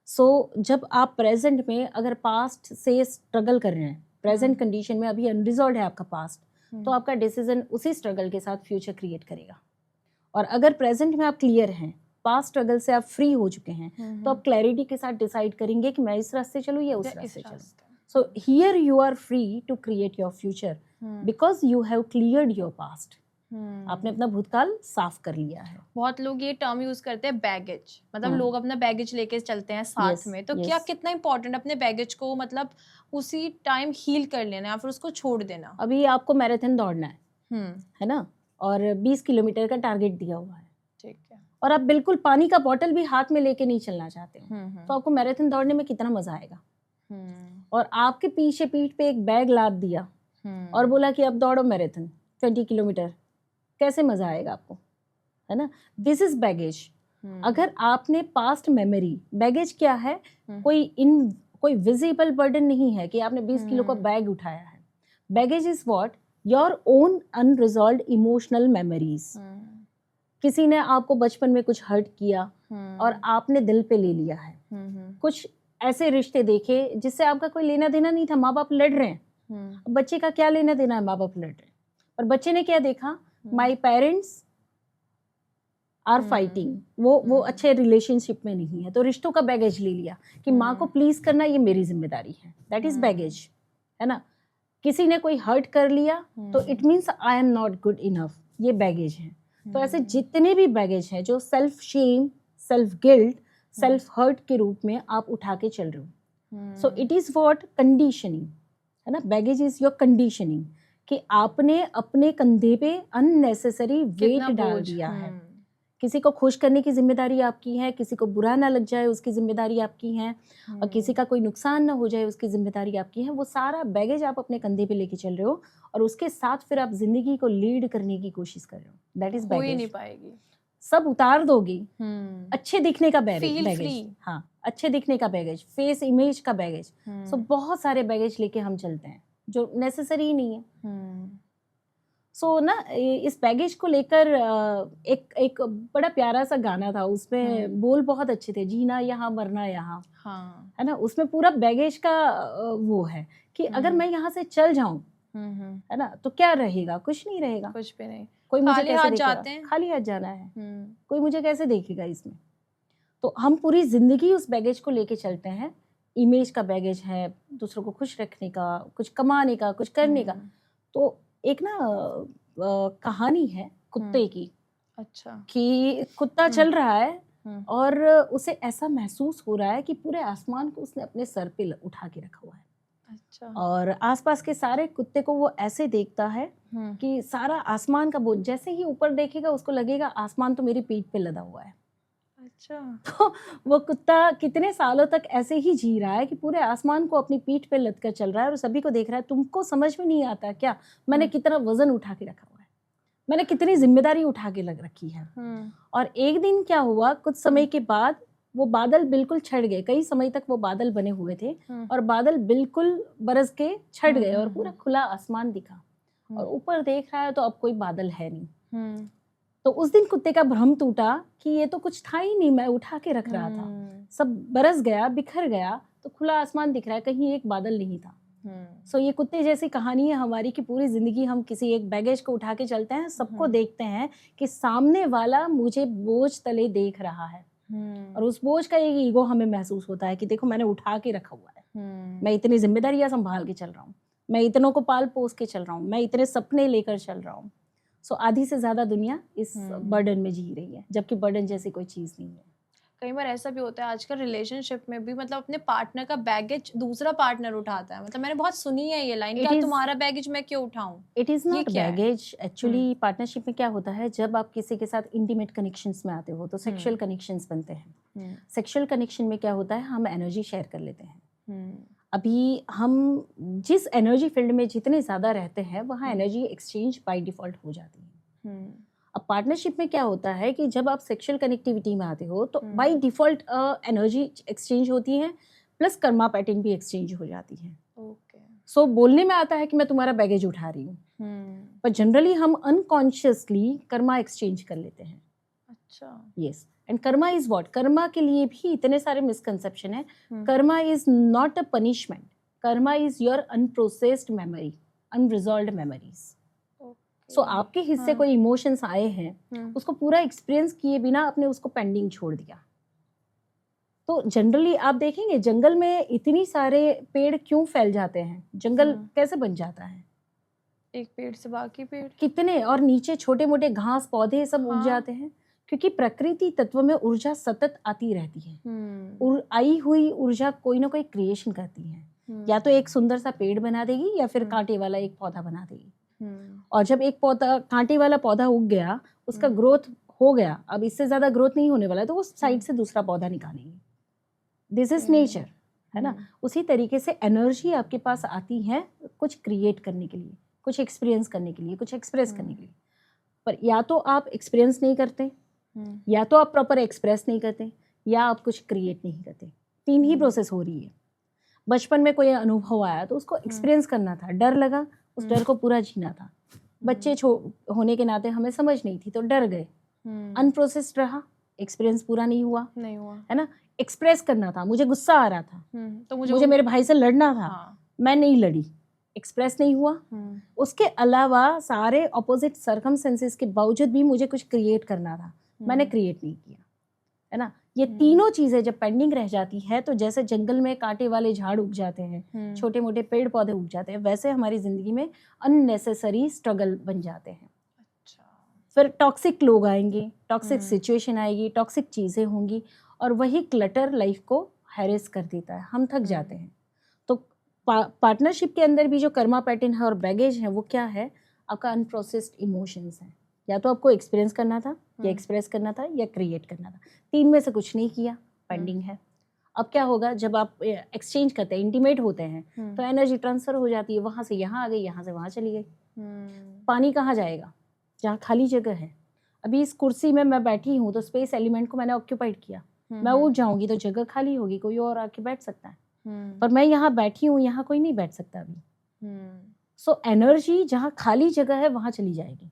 A: So जब आप प्रेजेंट में अगर पास्ट से स्ट्रगल कर रहे हैं, प्रेजेंट कंडीशन में अभी अनरिजॉल्व है आपका पास्ट, तो आपका डिसीजन उसी स्ट्रगल के साथ फ्यूचर क्रिएट करेगा। और अगर प्रेजेंट में आप क्लियर हैं, पास्ट स्ट्रगल से आप फ्री हो चुके हैं, तो आप क्लैरिटी के साथ डिसाइड करेंगे कि मैं इस रास्ते चलूँ या उस रास्ते चलूँ। So here you are free to create your future because you have cleared your past. आपने अपना भूतकाल साफ कर लिया है।
B: बहुत लोग ये टर्म यूज करते हैं बैगेज, मतलब लोग अपना बैगेज लेके चलते हैं साथ में, तो क्या कितना इंपॉर्टेंट अपने बैगेज को मतलब उसी टाइम हील कर लेना या फिर उसको छोड़ देना?
A: अभी आपको मैराथन दौड़ना है ना, और 20 किलोमीटर का टारगेट दिया हुआ है,
B: ठीक है,
A: और आप बिल्कुल पानी का बोतल भी हाथ में लेके नहीं चलना चाहते, तो आपको मैराथन दौड़ने में कितना मजा आएगा? और आपके पीछे पीठ पे एक बैग लाद दिया और बोला कि अब दौड़ो मैराथन 20 किलोमीटर, कैसे मजा आएगा आपको, है ना? This is baggage. अगर आपने पास्ट मेमोरी, बैगेज क्या है? कोई विजिबल बर्डन नहीं है कि आपने 20 किलो का बैग उठाया है। Baggage is what? Your own unresolved emotional memories. किसी ने आपको बचपन में कुछ हर्ट किया और आपने दिल पे ले लिया है। कुछ ऐसे रिश्ते देखे जिससे आपका कोई लेना देना नहीं था, माँ बाप लड़ रहे हैं, बच्चे का क्या लेना देना है, माँ बाप लड़ रहे हैं, पर बच्चे ने क्या देखा? माई पेरेंट्स आर फाइटिंग, वो अच्छे रिलेशनशिप में नहीं है, तो रिश्तों का बैगेज ले लिया कि माँ को प्लीज करना ये मेरी जिम्मेदारी है, दैट इज बैगेज, है ना? किसी ने कोई हर्ट कर लिया तो it means I am not good enough, ये बैगेज है। तो ऐसे जितने भी बैगेज हैं जो self shame, self guilt, self hurt के रूप में आप उठा के चल रहे हो, so it is what? Conditioning, है ना? बैगेज इज योर कंडीशनिंग, कि आपने अपने कंधे पे अननेसेसरी वेट डाल दिया है। किसी को खुश करने की जिम्मेदारी आपकी है, किसी को बुरा ना लग जाए उसकी जिम्मेदारी आपकी है, और किसी का कोई नुकसान ना हो जाए उसकी जिम्मेदारी आपकी है। वो सारा बैगेज आप अपने कंधे पे लेके चल रहे हो और उसके साथ फिर आप जिंदगी को लीड करने की कोशिश कर रहे हो, दैट इज बैगेज।
B: नहीं पाएगी, सब
A: उतार दोगी। अच्छे दिखने का बैगेज, हाँ, अच्छे दिखने का बैगेज, फेस इमेज का बैगेज, सो बहुत सारे बैगेज लेके हम चलते हैं जो नेसेसरी नहीं है। सो ना इस बैगेज को लेकर एक बड़ा प्यारा सा गाना था, उसमें बोल बहुत अच्छे थे, जीना यहाँ मरना यहाँ, है ना? उसमें पूरा बैगेज का वो है कि अगर मैं यहाँ से चल जाऊं, है ना, तो क्या रहेगा? कुछ नहीं रहेगा,
B: कुछ भी नहीं।
A: कोई मुझे
B: खाली
A: कैसे
B: हाथ
A: देखेगा?
B: जाते हैं,
A: खाली हाथ जाना है, कोई मुझे कैसे देखेगा इसमें? तो हम पूरी जिंदगी उस बैगेज को लेके चलते हैं। इमेज का बैगेज है, दूसरों को खुश रखने का, कुछ कमाने का, कुछ करने का। तो एक ना कहानी है कुत्ते की,
B: अच्छा, कि
A: कुत्ता चल रहा है और उसे ऐसा महसूस हो रहा है कि पूरे आसमान को उसने अपने सर पे उठा के रखा हुआ है।
B: अच्छा, और
A: आसपास के सारे कुत्ते को वो ऐसे देखता है कि सारा आसमान का बोझ, जैसे ही ऊपर देखेगा उसको लगेगा आसमान तो मेरी पीठ पे लदा हुआ है।
B: अच्छा,
A: तो वो कुत्ता कितने सालों तक ऐसे ही जी रहा है कि पूरे आसमान को अपनी पीठ पे लद कर चल रहा है और सभी को देख रहा है। तुमको समझ में नहीं आता क्या मैंने कितना वजन उठा के रखा हुआ है, मैंने कितनी जिम्मेदारी उठा के लग रखी है। और एक दिन क्या हुआ, कुछ समय के बाद वो बादल बिल्कुल छट गए। कई समय तक वो बादल बने हुए थे और बादल बिल्कुल बरस के छट गए और पूरा खुला आसमान दिखा। और ऊपर देख रहा है तो अब कोई बादल है नहीं। तो उस दिन कुत्ते का भ्रम टूटा कि ये तो कुछ था ही नहीं, मैं उठा के रख रहा था, सब बरस गया, बिखर गया, तो खुला आसमान दिख रहा है, कहीं एक बादल नहीं था। सो ये कुत्ते जैसी कहानी है हमारी कि पूरी जिंदगी हम किसी एक बैगेज को उठा के चलते हैं, सबको देखते हैं कि सामने वाला मुझे बोझ तले देख रहा है और उस बोझ का एक ईगो हमें महसूस होता है कि देखो मैंने उठा के रखा हुआ है। मैं इतनी जिम्मेदारियां संभाल के चल रहा हूँ, मैं इतनों को पाल पोस के चल रहा हूँ, मैं इतने सपने लेकर चल रहा हूँ। सो आधी से ज्यादा दुनिया इस बर्डन में जी रही है, जबकि बर्डन जैसी कोई चीज नहीं है।
B: कई बार ऐसा भी होता है आजकल रिलेशनशिप में भी, मतलब अपने पार्टनर का बैगेज दूसरा पार्टनर उठाता है। मतलब मैंने बहुत सुनी है ये लाइन, क्या तुम्हारा बैगेज मैं क्यों उठाऊं?
A: It is not baggage actually. Partnership में क्या होता है, जब आप किसी के साथ इंटीमेट कनेक्शंस में आते हो तो सेक्सुअल कनेक्शंस बनते हैं। सेक्सुअल कनेक्शन में क्या होता है, हम एनर्जी शेयर कर लेते हैं। अभी हम जिस एनर्जी फील्ड में जितने ज्यादा रहते हैं वहाँ एनर्जी एक्सचेंज बाय डिफॉल्ट हो जाती है। अब पार्टनरशिप में क्या होता है कि जब आप सेक्सुअल कनेक्टिविटी में आते हो तो बाय डिफॉल्ट एनर्जी एक्सचेंज होती है, प्लस कर्मा पैटर्न भी एक्सचेंज हो जाती है। सो बोलने में आता है कि मैं तुम्हारा बैगेज उठा रही हूँ, पर जनरली हम अनकॉन्शियसली कर्मा एक्सचेंज कर लेते हैं। अच्छा, yes. And karma is what, karma के लिए भी इतने सारे मिसकंसेप्शन है। Karma is not a punishment, karma is your unprocessed memory, unresolved memories. So आपके हिस्से कोई इमोशंस आए हैं, उसको पूरा एक्सपीरियंस किए बिना आपने उसको पेंडिंग छोड़ दिया। तो जनरली आप देखेंगे जंगल में इतनी सारे पेड़ क्यों फैल जाते हैं, जंगल कैसे बन जाता है,
B: एक पेड़ से बाकी पेड़
A: कितने, और नीचे छोटे मोटे घास पौधे सब उग जाते हैं, क्योंकि प्रकृति तत्व में ऊर्जा सतत आती रहती है। आई हुई ऊर्जा कोई ना कोई क्रिएशन करती है, या तो एक सुंदर सा पेड़ बना देगी या फिर कांटे वाला एक पौधा बना देगी। और जब एक पौधा, कांटे वाला पौधा उग गया, उसका ग्रोथ हो गया, अब इससे ज्यादा ग्रोथ नहीं होने वाला, तो वो साइड से दूसरा पौधा निकालेंगे। दिस इज नेचर, है ना। उसी तरीके से एनर्जी आपके पास आती है कुछ क्रिएट करने के लिए, कुछ एक्सपीरियंस करने के लिए, कुछ एक्सप्रेस करने के लिए। पर या तो आप एक्सपीरियंस नहीं करते, या तो आप प्रॉपर एक्सप्रेस नहीं करते, या आप कुछ क्रिएट नहीं करते। तीन ही प्रोसेस हो रही है। बचपन में कोई अनुभव आया तो उसको एक्सपीरियंस करना था, डर लगा, उस डर को पूरा जीना था। बच्चे होने के नाते हमें समझ नहीं थी तो डर गए, अनप्रोसेस्ड रहा, एक्सपीरियंस पूरा नहीं हुआ, है ना। एक्सप्रेस करना था, मुझे गुस्सा आ रहा था, तो मुझे मेरे भाई से लड़ना था, मैं नहीं लड़ी, एक्सप्रेस नहीं हुआ। उसके अलावा सारे ऑपोजिट सर्कमस्टेंसेस के बावजूद भी मुझे कुछ क्रिएट करना था, मैंने क्रिएट नहीं किया, है ना। ये तीनों चीजें जब पेंडिंग रह जाती है तो जैसे जंगल में कांटे वाले झाड़ उग जाते हैं, छोटे मोटे पेड़ पौधे उग जाते हैं, वैसे हमारी जिंदगी में अननेसेसरी स्ट्रगल बन जाते हैं। अच्छा। फिर टॉक्सिक लोग आएंगे, टॉक्सिक सिचुएशन आएगी, टॉक्सिक चीजें होंगी, और वही क्लटर लाइफ को हैरेस कर देता है, हम थक जाते हैं। तो पार्टनरशिप के अंदर भी जो कर्मा पैटर्न है और बैगेज है, वो क्या है, आपका अनप्रोसेस्ड इमोशंस है। या तो आपको एक्सपीरियंस करना था, या एक्सप्रेस करना था, या क्रिएट करना था, तीन में से कुछ नहीं किया, पेंडिंग है। अब क्या होगा, जब आप एक्सचेंज करते हैं, इंटीमेट होते हैं, तो एनर्जी ट्रांसफर हो जाती है, वहां से यहाँ आ गई, यहाँ से वहां चली गई। पानी कहाँ जाएगा, जहाँ खाली जगह है। अभी इस कुर्सी में मैं बैठी हूँ तो स्पेस एलिमेंट को मैंने ऑक्यूपाइड किया, मैं उठ जाऊंगी तो जगह खाली होगी, कोई और आके बैठ सकता है, पर मैं यहाँ बैठी हूँ, यहाँ कोई नहीं बैठ सकता अभी। सो एनर्जी जहाँ खाली जगह है वहां चली जाएगी।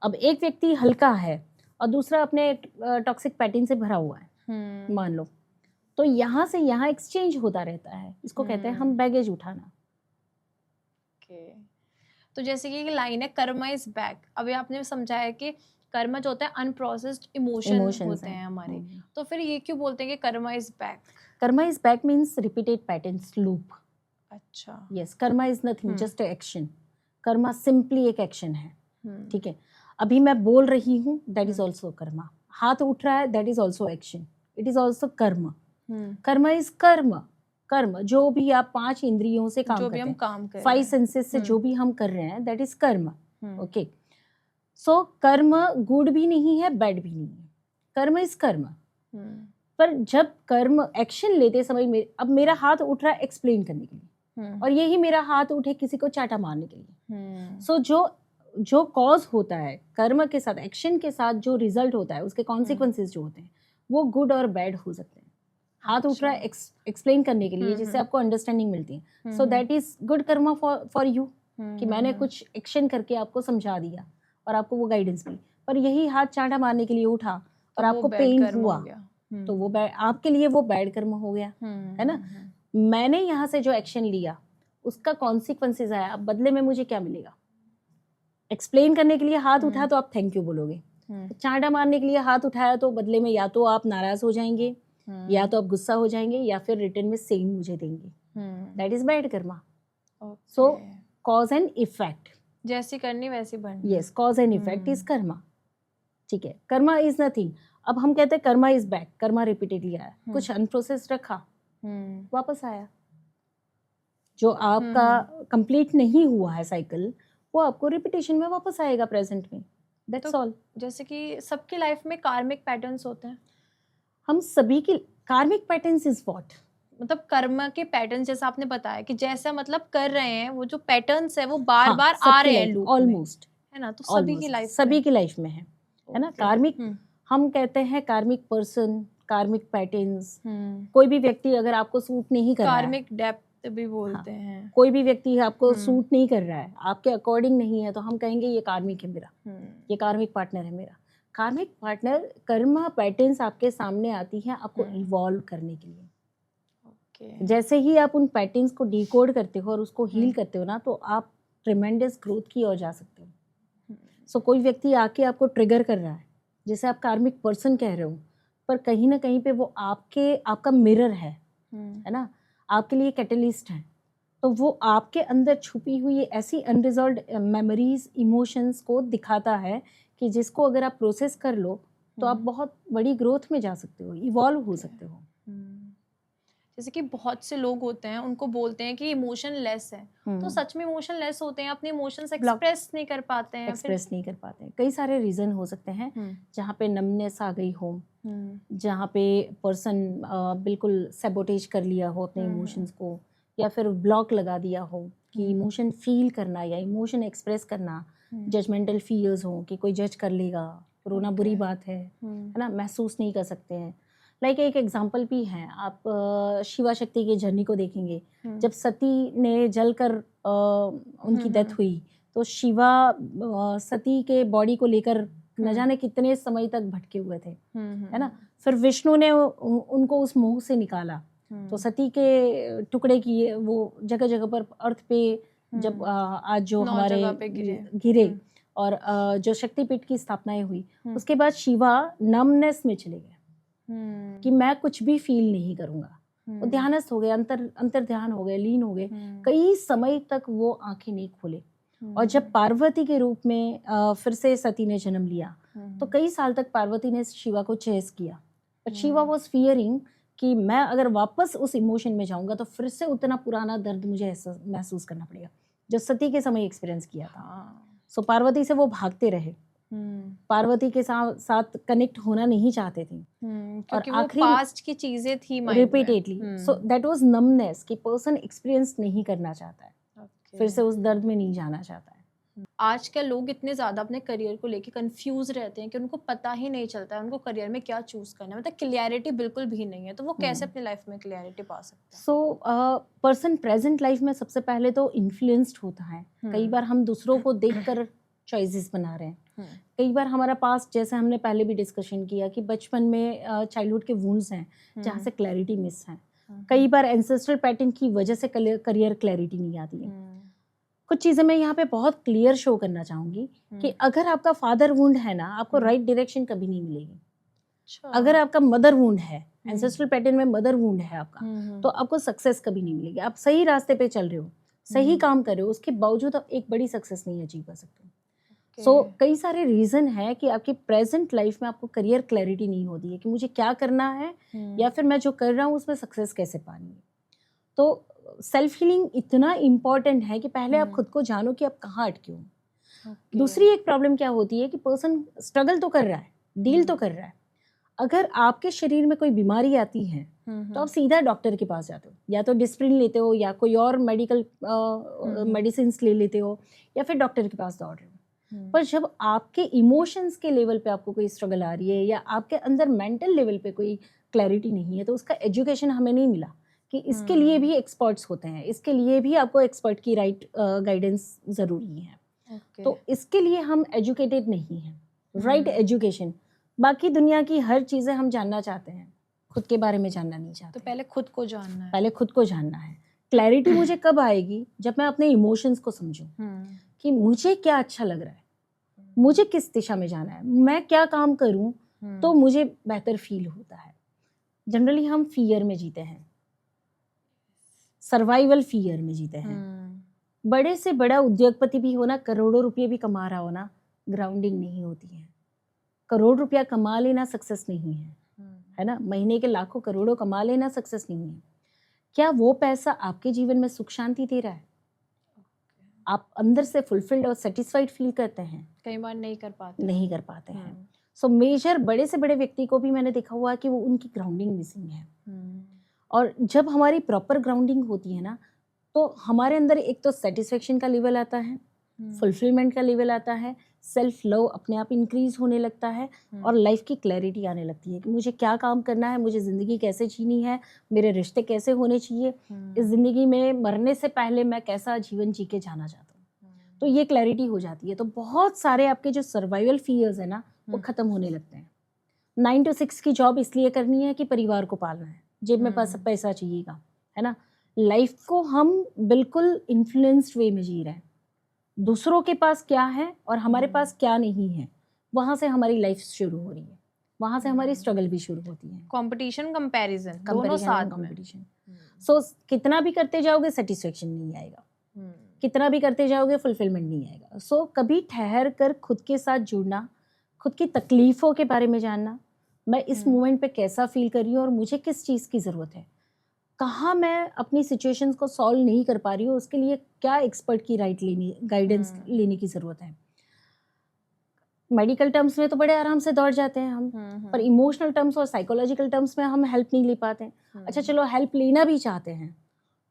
A: अब एक व्यक्ति हल्का है और दूसरा अपने टॉक्सिक पैटर्न से भरा हुआ है, मान लो, तो यहाँ से यहाँ एक्सचेंज होता रहता है, इसको कहते हैं हम बैगेज उठाना।
B: तो जैसे कि लाइन है कर्मा इज बैक, अभी आपने समझाया कि कर्मा जो होता है अनप्रोसेस्ड इमोशन होते हैं हमारे, तो फिर ये क्यों बोलते हैं कि karma is back?
A: Karma is back means repeated patterns, loop.
B: अच्छा,
A: yes, karma is nothing, just action. Karma simply एक एक्शन है, ठीक है। अभी मैं बोल रही हूँ, दैट इज ऑल्सो कर्मा। हाथ उठ रहा है, that is also action, it is also कर्म। कर्म इज कर्म, कर्म जो भी आप पांच इंद्रियों से काम करते हैं, 5 सेंसेस से जो भी हम कर रहे हैं, दैट इज कर्म। ओके, सो कर्म गुड भी नहीं है, बैड भी नहीं है, कर्म इज कर्म। पर जब कर्म एक्शन लेते समय अब मेरा हाथ उठ रहा है एक्सप्लेन करने के लिए, और यही मेरा हाथ उठे किसी को चाटा मारने के लिए। सो जो कॉज होता है कर्म के साथ, एक्शन के साथ जो रिजल्ट होता है, उसके कॉन्सिक्वेंसेस जो होते हैं, वो गुड और बैड हो सकते हैं। हाथ उठ रहा है एक्सप्लेन करने के लिए, जिससे आपको अंडरस्टैंडिंग मिलती है, so that is good Karma for you, कि मैंने कुछ एक्शन करके आपको समझा दिया और आपको वो गाइडेंस मिली। पर यही हाथ चांटा मारने के लिए उठा और आपको पेन हुआ, तो वो आपके लिए वो बैड कर्म हो गया, है ना। मैंने यहाँ से जो एक्शन लिया उसका कॉन्सिक्वेंसेस आया, अब बदले में मुझे क्या मिलेगा। एक्सप्लेन करने के लिए हाथ उठा तो आप थैंक यू बोलोगे, चांटा मारने के लिए हाथ उठाया तो बदले में या तो आप नाराज हो जाएंगे, या तो आप गुस्सा हो जाएंगे, या फिर रिटर्न में सेम मुझे देंगे। That is bad Karma.
B: Okay.
A: Show cause and effect,
B: जैसी करनी वैसी बननी.
A: Yes, cause and effect is Karma. ठीक है, कर्मा इज नथिंग. अब हम कहते हैं Karma is bad, Karma repeatedly आया, कुछ अनप्रोसेस्ड रखा, वापस आया. जो आपका कंप्लीट नहीं हुआ है साइकिल, वो आपको रिपीटेशन में वापस आएगा प्रेजेंट में. That's all.
B: जैसे कि सबकी लाइफ में कार्मिक पैटर्न्स होते हैं.
A: हम सभी की कार्मिक पैटर्न्स इज व्हाट,
B: मतलब कर्म के पैटर्न, जैसा आपने बताया कि जैसा मतलब कर रहे हैं, वो जो पैटर्न्स है वो बार बार आ रहे हैं लूप में,
A: ऑलमोस्ट,
B: है ना. तो सभी की लाइफ,
A: सभी की लाइफ में है ना. कार्मिक, हम कहते हैं कार्मिक पर्सन, कार्मिक पैटर्न्स. कोई भी व्यक्ति अगर आपको सूट नहीं कर रहा है,
B: कार्मिक डेप्थ भी बोलते हैं.
A: कोई भी व्यक्ति आपको सूट नहीं कर रहा है, आपके अकॉर्डिंग नहीं है, तो हम कहेंगे ये कार्मिक है मेरा, ये कार्मिक पार्टनर है मेरा. कार्मिक पार्टनर, कर्मा पैटर्न्स आपके सामने आती है आपको इवॉल्व करने के लिए. जैसे ही आप उन पैटर्न्स को डिकोड करते हो और उसको हील करते हो ना, तो आप ट्रिमेंडस ग्रोथ की ओर जा सकते हो. सो कोई व्यक्ति आके आपको ट्रिगर कर रहा है, जैसे आप कार्मिक पर्सन कह रहे हो, पर कहीं ना कहीं पे वो आपका मिरर है ना, आपके लिए कैटलिस्ट है. तो वो आपके अंदर छुपी हुई ऐसी अनरिजॉल्व्ड मेमोरीज, इमोशंस को दिखाता है कि जिसको अगर आप प्रोसेस कर लो तो आप बहुत बड़ी ग्रोथ में जा सकते हो, इवॉल्व हो सकते हो.
B: जैसे कि बहुत से लोग होते हैं, उनको बोलते हैं कि इमोशन लेस है, तो सच में इमोशन लेस होते हैं, अपने इमोशंस एक्सप्रेस नहीं कर पाते हैं.
A: नहीं कर पाते हैं. कई सारे रीजन हो सकते हैं, जहाँ पे नमनेस आ गई हो, जहाँ पे पर्सन बिल्कुल सैबोटेज कर लिया हो अपने इमोशंस को, या फिर ब्लॉक लगा दिया हो कि इमोशन फील करना या इमोशन एक्सप्रेस करना. जजमेंटल फीयर्स हो कि कोई जज कर लेगा, रोना बुरी बात है ना, महसूस नहीं कर सकते हैं. लाइक एक एग्जाम्पल भी है, आप शिवा शक्ति की जर्नी को देखेंगे. जब सती ने जलकर उनकी डेथ हुई, तो शिवा सती के बॉडी को लेकर न जाने कितने समय तक भटके हुए थे, है ना. फिर विष्णु ने उनको उस मोह से निकाला, तो सती के टुकड़े किए वो जगह जगह पर अर्थ पे, जब आज जो हमारे गिरे और जो शक्तिपीठ की स्थापनाएं हुई, उसके बाद शिवा नमनेस में चले गए कि मैं कुछ भी फील नहीं करूंगा. वो ध्यानस्थ हो गए, अंतर ध्यान हो गए, लीन हो गए. कई समय तक वो आंखें नहीं खोले. और जब पार्वती के रूप में फिर से सती ने जन्म लिया, तो कई साल तक पार्वती ने शिवा को चेस किया, बट शिवा वाज फियरिंग कि मैं अगर वापस उस इमोशन में जाऊंगा तो फिर से उतना पुराना दर्द मुझे महसूस करना पड़ेगा जो सती के समय एक्सपीरियंस किया था. सो पार्वती से वो भागते रहे, पार्वती के साथ कनेक्ट होना नहीं चाहते थे,
B: और आखिरी पास्ट की चीजें थी
A: repeatedly. So that was numbness कि पर्सन एक्सपीरियंस नहीं करना चाहता है, फिर से उस दर्द में नहीं जाना चाहता है.
B: आजकल लोग इतने ज़्यादा अपने करियर को लेके कंफ्यूज रहते हैं कि उनको पता ही नहीं चलता है उनको करियर में क्या चूज़ करना है, मतलब क्लियरिटी बिल्कुल भी नहीं है. तो वो कैसे अपनी लाइफ में क्लियरिटी पा सकते हैं?
A: सो पर्सन प्रेजेंट लाइफ में सबसे पहले तो इन्फ्लुएंस्ड होता है. कई बार हम दूसरों को देखकर चॉइसेस बना रहे हैं. कई बार हमारा पास्ट, जैसे हमने पहले भी डिस्कशन किया कि बचपन में चाइल्डहुड के वुंड्स हैं जहाँ से क्लैरिटी मिस है. कई बार एंसेस्ट्रल पैटर्न की वजह से करियर क्लैरिटी नहीं आती है. कुछ चीज़ें मैं यहाँ पे बहुत क्लियर शो करना चाहूँगी कि अगर आपका फादर वुंड है ना, आपको राइट डायरेक्शन कभी नहीं मिलेगी. अगर आपका मदर वुंड है, एंसेस्ट्रल पैटर्न में मदर वुंड है आपका, तो आपको सक्सेस कभी नहीं मिलेगी. आप सही रास्ते पे चल रहे हो, सही काम कर रहे हो, उसके बावजूद आप एक बड़ी सक्सेस नहीं अचीव कर सकते. सो कई सारे रीजन है कि आपकी प्रेजेंट लाइफ में आपको करियर क्लैरिटी नहीं होती है कि मुझे क्या करना है, या फिर मैं जो कर रहा हूँ उसमें सक्सेस कैसे पानी है. तो सेल्फ हीलिंग इतना इम्पॉर्टेंट है कि पहले आप खुद को जानो कि आप कहाँ अटके हो. दूसरी एक प्रॉब्लम क्या होती है कि पर्सन स्ट्रगल तो कर रहा है, डील तो कर रहा है. अगर आपके शरीर में कोई बीमारी आती है तो आप सीधा डॉक्टर के पास जाते हो, या तो डिस्प्रिन लेते हो, या कोई और मेडिकल मेडिसिन ले लेते हो, या फिर डॉक्टर के पास दौड़ रहे हो. पर जब आपके इमोशंस के लेवल पे आपको कोई स्ट्रगल आ रही है, या आपके अंदर मेंटल लेवल पे कोई क्लैरिटी नहीं है, तो उसका एजुकेशन हमें नहीं मिला कि इसके लिए भी एक्सपर्ट्स होते हैं, इसके लिए भी आपको एक्सपर्ट की राइट गाइडेंस ज़रूरी है. तो इसके लिए हम एजुकेटेड नहीं हैं. राइट एजुकेशन, बाकी दुनिया की हर चीज़ें हम जानना चाहते हैं, खुद के बारे में जानना नहीं चाहते.
B: तो पहले खुद को जानना है,
A: पहले खुद को जानना है. क्लैरिटी मुझे कब आएगी? जब मैं अपने इमोशंस को समझूं कि मुझे क्या अच्छा लग रहा है, मुझे किस दिशा में जाना है, मैं क्या काम करूं तो मुझे बेहतर फील होता है. जनरली हम फियर में जीते हैं. सर्वाइवल फियर में जीते हैं। बड़े से बड़ा उद्योगपति भी हो ना, करोड़ों रुपये भी कमा रहा हो ना, ग्राउंडिंग नहीं होती है। करोड़ रुपया कमा लेना सक्सेस नहीं है ना, महीने के लाखों करोड़ों कमा लेना सक्सेस नहीं है। क्या वो पैसा आपके जीवन में सुख शांति दे रहा है? आप अंदर से फुलफिल्ड और सेटिस्फाइड फील करते हैं?
B: कई बार नहीं कर पाते
A: हैं। सो मेजर बड़े से बड़े व्यक्ति को भी मैंने देखा हुआ कि वो उनकी ग्राउंडिंग मिसिंग है। और जब हमारी प्रॉपर ग्राउंडिंग होती है ना, तो हमारे अंदर एक तो सेटिस्फेक्शन का लेवल आता है, फुलफिलमेंट का लेवल आता है, सेल्फ लव अपने आप इंक्रीज होने लगता है, और लाइफ की क्लैरिटी आने लगती है कि मुझे क्या काम करना है, मुझे ज़िंदगी कैसे जीनी है, मेरे रिश्ते कैसे होने चाहिए, इस ज़िंदगी में मरने से पहले मैं कैसा जीवन जी के जाना चाहता हूँ। तो ये क्लैरिटी हो जाती है। तो बहुत सारे आपके जो सर्वाइवल फियर्स है ना, वो ख़त्म होने लगते हैं। 9 to 6 की जॉब इसलिए करनी है कि परिवार को पालना है, जेब में पैसा चाहिएगा, है ना। लाइफ को हम बिल्कुल इन्फ्लुएंस्ड वे में जी रहे हैं, दूसरों के पास क्या है और हमारे पास क्या नहीं है, वहाँ से हमारी लाइफ शुरू हो रही है, वहाँ से हमारी स्ट्रगल भी शुरू होती है।
B: कंपटीशन, कंपैरिजन दोनों साथ
A: कंपटीशन। सो कितना भी करते जाओगे सेटिस्फेक्शन नहीं आएगा, कितना भी करते जाओगे फुलफिलमेंट नहीं आएगा। सो कभी ठहर कर खुद के साथ जुड़ना, खुद की तकलीफ़ों के बारे में जानना, मैं इस मोमेंट पे कैसा फील कर रही हूँ और मुझे किस चीज़ की ज़रूरत है, कहाँ मैं अपनी सिचुएशंस को सॉल्व नहीं कर पा रही हूँ, उसके लिए क्या एक्सपर्ट की गाइडेंस लेने की ज़रूरत है। मेडिकल टर्म्स में तो बड़े आराम से दौड़ जाते हैं हम, पर इमोशनल टर्म्स और साइकोलॉजिकल टर्म्स में हम हेल्प नहीं ले पाते। अच्छा चलो हेल्प लेना भी चाहते हैं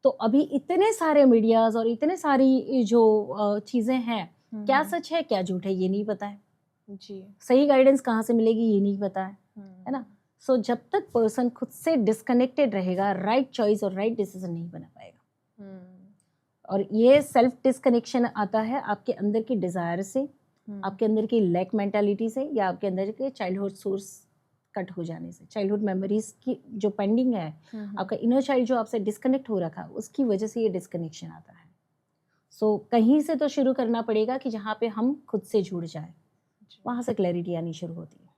A: तो अभी इतने सारे मीडियाज़ और इतने सारी जो चीज़ें हैं, क्या सच है क्या झूठ है ये नहीं पता है जी, सही गाइडेंस कहाँ से मिलेगी ये नहीं पता है ना। सो जब तक पर्सन खुद से डिस्कनेक्टेड रहेगा, राइट चॉइस और राइट डिसीजन नहीं बना पाएगा। और ये सेल्फ डिस्कनेक्शन आता है आपके अंदर की डिज़ायर से, आपके अंदर की लैक मेंटालिटी से, या आपके अंदर के चाइल्डहुड सोर्स कट हो जाने से, चाइल्डहुड मेमोरीज की जो पेंडिंग है, आपका इनर चाइल्ड जो आपसे डिस्कनेक्ट हो रखा, उसकी वजह से ये डिस्कनेक्शन आता है। सो कहीं से तो शुरू करना पड़ेगा कि जहाँ पे हम खुद से जुड़ जाए, वहाँ से क्लैरिटी आनी शुरू होती है।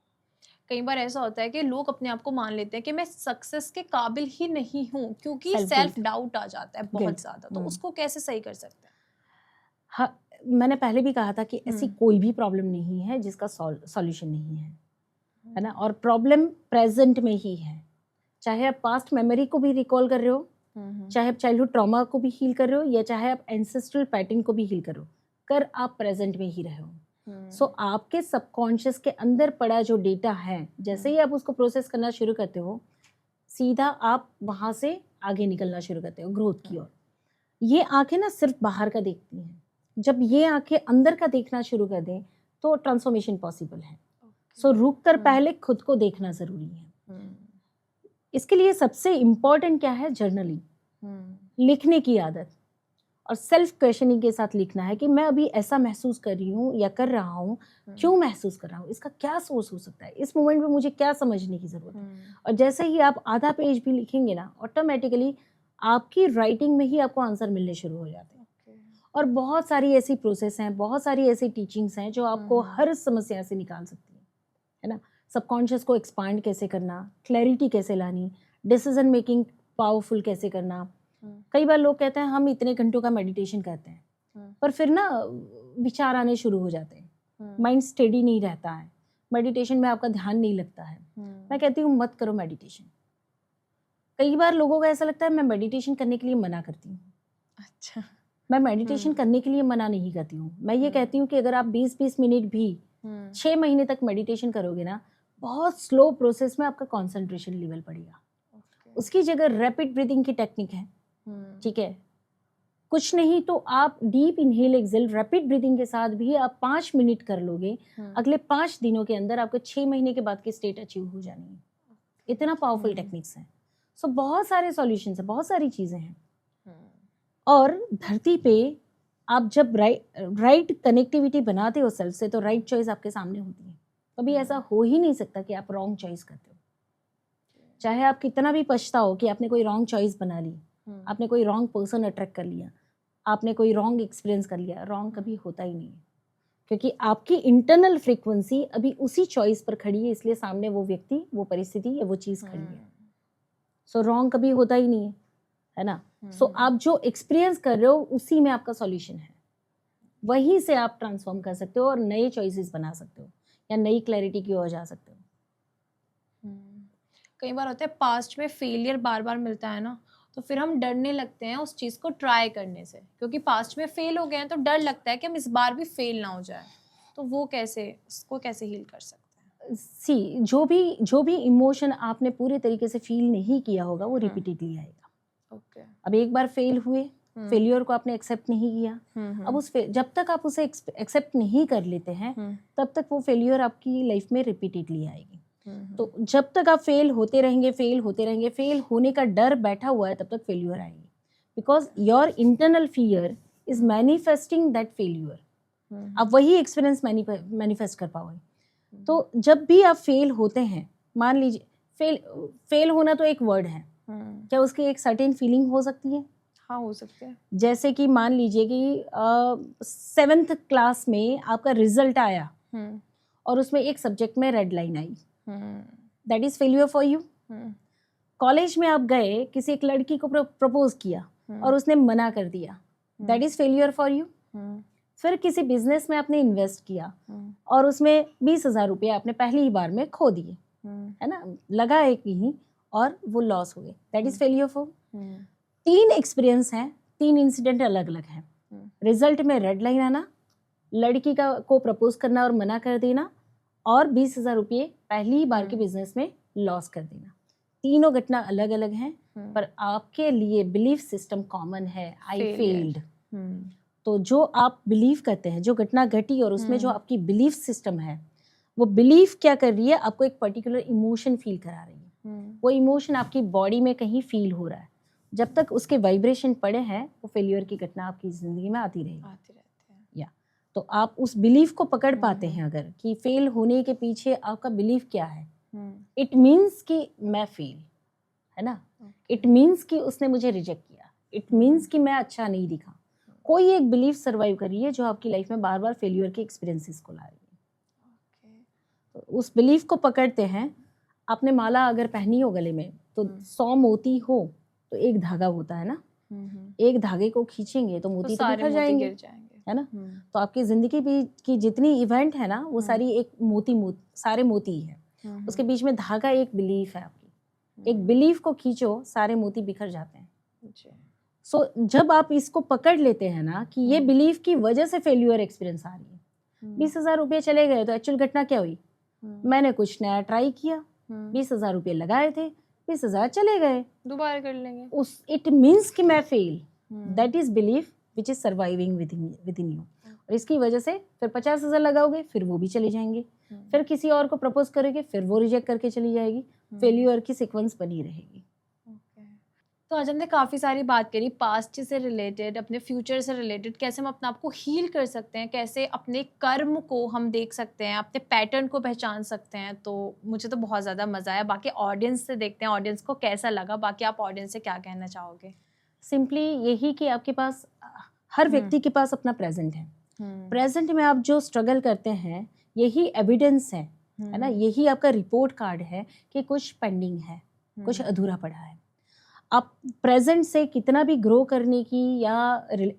B: कई बार ऐसा होता है कि लोग अपने आप को मान लेते हैं कि मैं सक्सेस के काबिल ही नहीं हूँ, क्योंकि सेल्फ डाउट आ जाता है बहुत ज़्यादा। तो उसको कैसे सही कर सकते हैं?
A: हाँ, मैंने पहले भी कहा था कि ऐसी कोई भी प्रॉब्लम नहीं है जिसका सॉल्यूशन नहीं है ना। और प्रॉब्लम प्रेजेंट में ही है, चाहे आप पास्ट मेमोरी को भी रिकॉल कर रहे हो, चाहे आप चाइल्डहुड ट्रॉमा को भी हील कर रहे हो, या चाहे आप एंसेस्ट्रल पैटर्न को भी हील कर रहे हो, कर आप प्रेजेंट में ही रहे हो। सो आपके सबकॉन्शियस के अंदर पड़ा जो डेटा है, जैसे ही आप उसको प्रोसेस करना शुरू करते हो, सीधा आप वहाँ से आगे निकलना शुरू करते हो ग्रोथ की ओर। ये आंखें ना सिर्फ बाहर का देखती हैं, जब ये आंखें अंदर का देखना शुरू कर दें तो ट्रांसफॉर्मेशन पॉसिबल है। सो रुक कर पहले खुद को देखना ज़रूरी है। इसके लिए सबसे इम्पॉर्टेंट क्या है? जर्नलिंग, लिखने की आदत, और सेल्फ क्वेश्चनिंग के साथ लिखना है कि मैं अभी ऐसा महसूस कर रही हूँ या कर रहा हूँ, क्यों महसूस कर रहा हूँ, इसका क्या सोर्स हो सकता है, इस मोमेंट में मुझे क्या समझने की ज़रूरत है। और जैसे ही आप आधा पेज भी लिखेंगे ना, ऑटोमेटिकली आपकी राइटिंग में ही आपको आंसर मिलने शुरू हो जाते हैं। और बहुत सारी ऐसी प्रोसेस हैं, बहुत सारी ऐसी टीचिंग्स हैं जो आपको हर समस्या से निकाल सकती है ना। सबकॉन्शियस को एक्सपांड कैसे करना, क्लैरिटी कैसे लानी, डिसीजन मेकिंग पावरफुल कैसे करना। कई बार लोग कहते हैं हम इतने घंटों का मेडिटेशन करते हैं, पर फिर ना विचार आने शुरू हो जाते हैं, माइंड स्टेडी नहीं रहता है, मेडिटेशन में आपका ध्यान नहीं लगता है। मैं कहती हूँ मत करो मेडिटेशन। कई बार लोगों को ऐसा लगता है मैं मेडिटेशन करने के लिए मना करती हूँ। अच्छा, मैं मेडिटेशन करने के लिए मना नहीं करती हूँ। मैं ये कहती हूँ कि अगर आप 20-20 मिनट भी 6 महीने तक मेडिटेशन करोगे ना, बहुत स्लो प्रोसेस में आपका कंसंट्रेशन लेवल बढ़ेगा। उसकी जगह रैपिड ब्रीदिंग की टेक्निक है, ठीक है, कुछ नहीं तो आप deep inhale exhale rapid breathing के साथ भी आप 5 मिनट कर लोगे, अगले 5 दिनों के अंदर आपको 6 महीने के बाद की स्टेट अचीव हो जानी है। इतना पावरफुल टेक्निक्स हैं। सो बहुत सारे सॉल्यूशंस हैं, बहुत सारी चीज़ें हैं। और धरती पे आप जब राइट कनेक्टिविटी बनाते हो सेल्फ से, तो राइट चॉइस आपके सामने होती है। कभी ऐसा हो ही नहीं सकता कि आप रॉन्ग चॉइस करते हो। चाहे आप कितना भी पछताओ कि आपने कोई रॉन्ग चॉइस बना ली, आपने कोई रॉन्ग पर्सन अट्रैक्ट कर लिया, आपने कोई रॉन्ग एक्सपीरियंस कर लिया, रॉन्ग कभी होता ही नहीं है, क्योंकि आपकी इंटरनल फ्रीक्वेंसी अभी उसी चॉइस पर खड़ी है, इसलिए सामने वो व्यक्ति, वो परिस्थिति या वो चीज़ खड़ी है। सो रॉन्ग कभी होता ही नहीं है ना। सो आप जो एक्सपीरियंस कर रहे हो उसी में आपका सॉल्यूशन है, वहीं से आप ट्रांसफॉर्म कर सकते हो और नए चॉइसेस बना सकते हो या नई क्लैरिटी की ओर जा सकते हो।
B: कई बार होता है पास्ट में फेलियर बार बार मिलता है ना, तो फिर हम डरने लगते हैं उस चीज़ को ट्राई करने से, क्योंकि पास्ट में फेल हो गए हैं तो डर लगता है कि हम इस बार भी फेल ना हो जाए। तो वो कैसे, उसको कैसे हील कर सकते हैं?
A: सी जो भी इमोशन आपने पूरे तरीके से फील नहीं किया होगा वो रिपीटेडली आएगा।
B: ओके।
A: अब एक बार फेल हुए, फेलियर को आपने एक्सेप्ट नहीं किया, अब जब तक आप उसे एक्सेप्ट नहीं कर लेते हैं तब तक वो फेलियर आपकी लाइफ में रिपीटेडली आएगी। तो जब तक आप फेल होते रहेंगे, फेल होने का डर बैठा हुआ है, तब तक फेलियर आएगी, because your internal fear is manifesting that failure. आप वही एक्सपीरियंस मैनिफेस्ट कर पाओगे। तो जब भी आप फेल होते हैं, मान लीजिए फेल होना तो एक वर्ड है, क्या उसकी एक सर्टेन फीलिंग हो सकती है?
B: हाँ, हो सकती है।
A: जैसे कि मान लीजिए कि 7th क्लास में आपका रिजल्ट आया और उसमें एक सब्जेक्ट में red line I, that is failure for you. College में आप गए, किसी एक लड़की को प्रपोज किया और उसने मना कर दिया, that is failure for you. फिर किसी बिजनेस में आपने इन्वेस्ट किया और उसमें 20,000 रुपये आपने पहली ही बार में खो दिए, है ना, लगा एक ही और वो लॉस हो गए, that is failure for. 3 experience हैं, 3 इंसिडेंट अलग अलग हैं। रिजल्ट में रेड लाइन आना, लड़की को प्रपोज करना और मना कर देना, और 20,000 रुपये पहली ही बार के बिजनेस में लॉस कर देना। तीनों घटना अलग अलग हैं, पर आपके लिए बिलीफ सिस्टम कॉमन है, आई फेल्ड। तो जो आप बिलीव करते हैं, जो घटना घटी और उसमें जो आपकी बिलीफ सिस्टम है, वो बिलीफ क्या कर रही है, आपको एक पर्टिकुलर इमोशन फील करा रही है। वो इमोशन आपकी बॉडी में कहीं फील हो रहा है, जब तक उसके वाइब्रेशन पड़े हैं वो फेलियर की घटना आपकी जिंदगी में आती रहेगी। या तो आप उस बिलीफ को पकड़ पाते हैं अगर, कि फेल होने के पीछे आपका बिलीफ क्या है। इट मीन्स कि मैं फेल, है ना, इट मीन्स कि उसने मुझे रिजेक्ट किया, इट मीन्स कि मैं अच्छा नहीं दिखा। कोई एक बिलीफ सर्वाइव करिए जो आपकी लाइफ में बार बार फेलियर के एक्सपीरियंसेस को ला रही है। तो उस बिलीफ को पकड़ते हैं। आपने माला अगर पहनी हो गले में तो 100 मोती हो तो एक धागा होता है ना, एक धागे को खींचेंगे तो मोती तो बिखर जाएंगे, है ना। तो आपकी जिंदगी की जितनी इवेंट है ना, वो सारी एक सारे मोती है, उसके बीच में धागा एक बिलीफ है आपकी। एक बिलीफ को खींचो, सारे मोती बिखर जाते हैं। सो जब आप इसको पकड़ लेते हैं ना कि ये बिलीफ की वजह से फेल्यूर एक्सपीरियंस आ रही है। 20,000 रुपये चले गए तो एक्चुअल घटना क्या हुई, मैंने कुछ नया ट्राई किया, 20,000 रुपये लगाए थे, 20,000 चले गए,
B: दोबारा कर लेंगे।
A: इट मीन्स कि मैं fail, that is belief which is surviving with in you. और इसकी वजह से फिर 50,000 लगाओगे, फिर वो भी चले जाएंगे, फिर किसी और को प्रपोज करोगे, फिर वो रिजेक्ट करके चली जाएगी, फेल्यूर की सीक्वेंस बनी रहेगी।
B: तो आज हमने काफ़ी सारी बात करी पास्ट से रिलेटेड, अपने फ्यूचर से रिलेटेड, कैसे हम अपने आप को हील कर सकते हैं, कैसे अपने कर्म को हम देख सकते हैं, अपने पैटर्न को पहचान सकते हैं। तो मुझे तो बहुत ज़्यादा मज़ा आया। बाकी ऑडियंस से देखते हैं ऑडियंस को कैसा लगा। बाकी आप ऑडियंस से क्या कहना चाहोगे?
A: सिंपली यही कि आपके पास, हर व्यक्ति के पास अपना प्रेजेंट है। प्रेजेंट में आप जो स्ट्रगल करते हैं यही एविडेंस है ना, यही आपका रिपोर्ट कार्ड है कि कुछ पेंडिंग है, कुछ अधूरा पड़ा है। आप प्रेजेंट से कितना भी ग्रो करने की या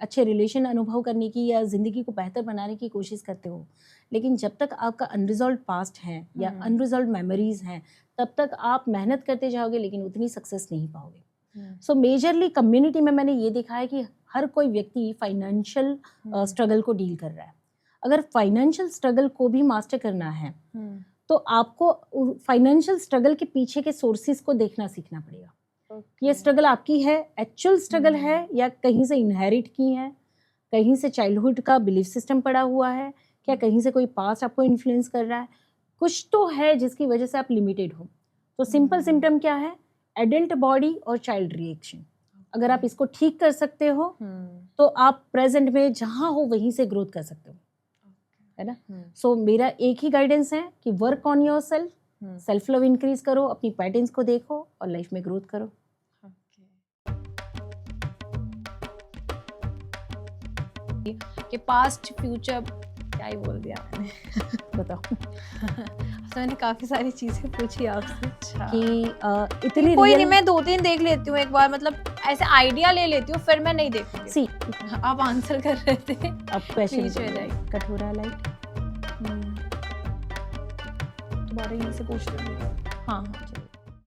A: अच्छे रिलेशन अनुभव करने की या ज़िंदगी को बेहतर बनाने की कोशिश करते हो, लेकिन जब तक आपका अनरिजॉल्व पास्ट है या अनरिजॉल्व मेमोरीज हैं, तब तक आप मेहनत करते जाओगे लेकिन उतनी सक्सेस नहीं पाओगे। सो मेजरली कम्युनिटी में मैंने ये देखा है कि हर कोई व्यक्ति फाइनेंशियल स्ट्रगल को डील कर रहा है। अगर फाइनेंशियल स्ट्रगल को भी मास्टर करना है तो आपको फाइनेंशियल स्ट्रगल के पीछे के सोर्सेज को देखना सीखना पड़ेगा। ये स्ट्रगल आपकी है, एक्चुअल स्ट्रगल है, या कहीं से इनहेरिट की है, कहीं से चाइल्डहुड का बिलीफ सिस्टम पड़ा हुआ है, क्या कहीं से कोई पास्ट आपको इन्फ्लुएंस कर रहा है, कुछ तो है जिसकी वजह से आप लिमिटेड हो। तो सिंपल सिम्टम क्या है, एडल्ट बॉडी और चाइल्ड रिएक्शन। अगर आप इसको ठीक कर सकते हो तो आप प्रेजेंट में जहाँ हो वहीं से ग्रोथ कर सकते हो, है ना। सो मेरा एक ही गाइडेंस है कि work on your self, self love increase करो, अपनी पैटर्न्स को देखो और लाइफ में ग्रोथ करो।
B: कि पास्ट फ्यूचर क्या ही बोल दिया मैंने।
A: बताओ
B: तो मैंने काफी सारी चीजें पूछी आपसे। अच्छा
A: कि इतनी
B: कोई नहीं,
A: रियल
B: मैं 2-3 देख लेती हूँ एक बार, मतलब ऐसे आइडिया ले लेती हूँ, फिर मैं नहीं देखूंगी।
A: सी
B: आप आंसर कर रहे थे।
A: अब क्वेश्चन
B: बीच में जाए।
A: कठोरा लाइट।
B: दोबारा यहीं से पूछ रही हूँ। हाँ हाँ चलिए।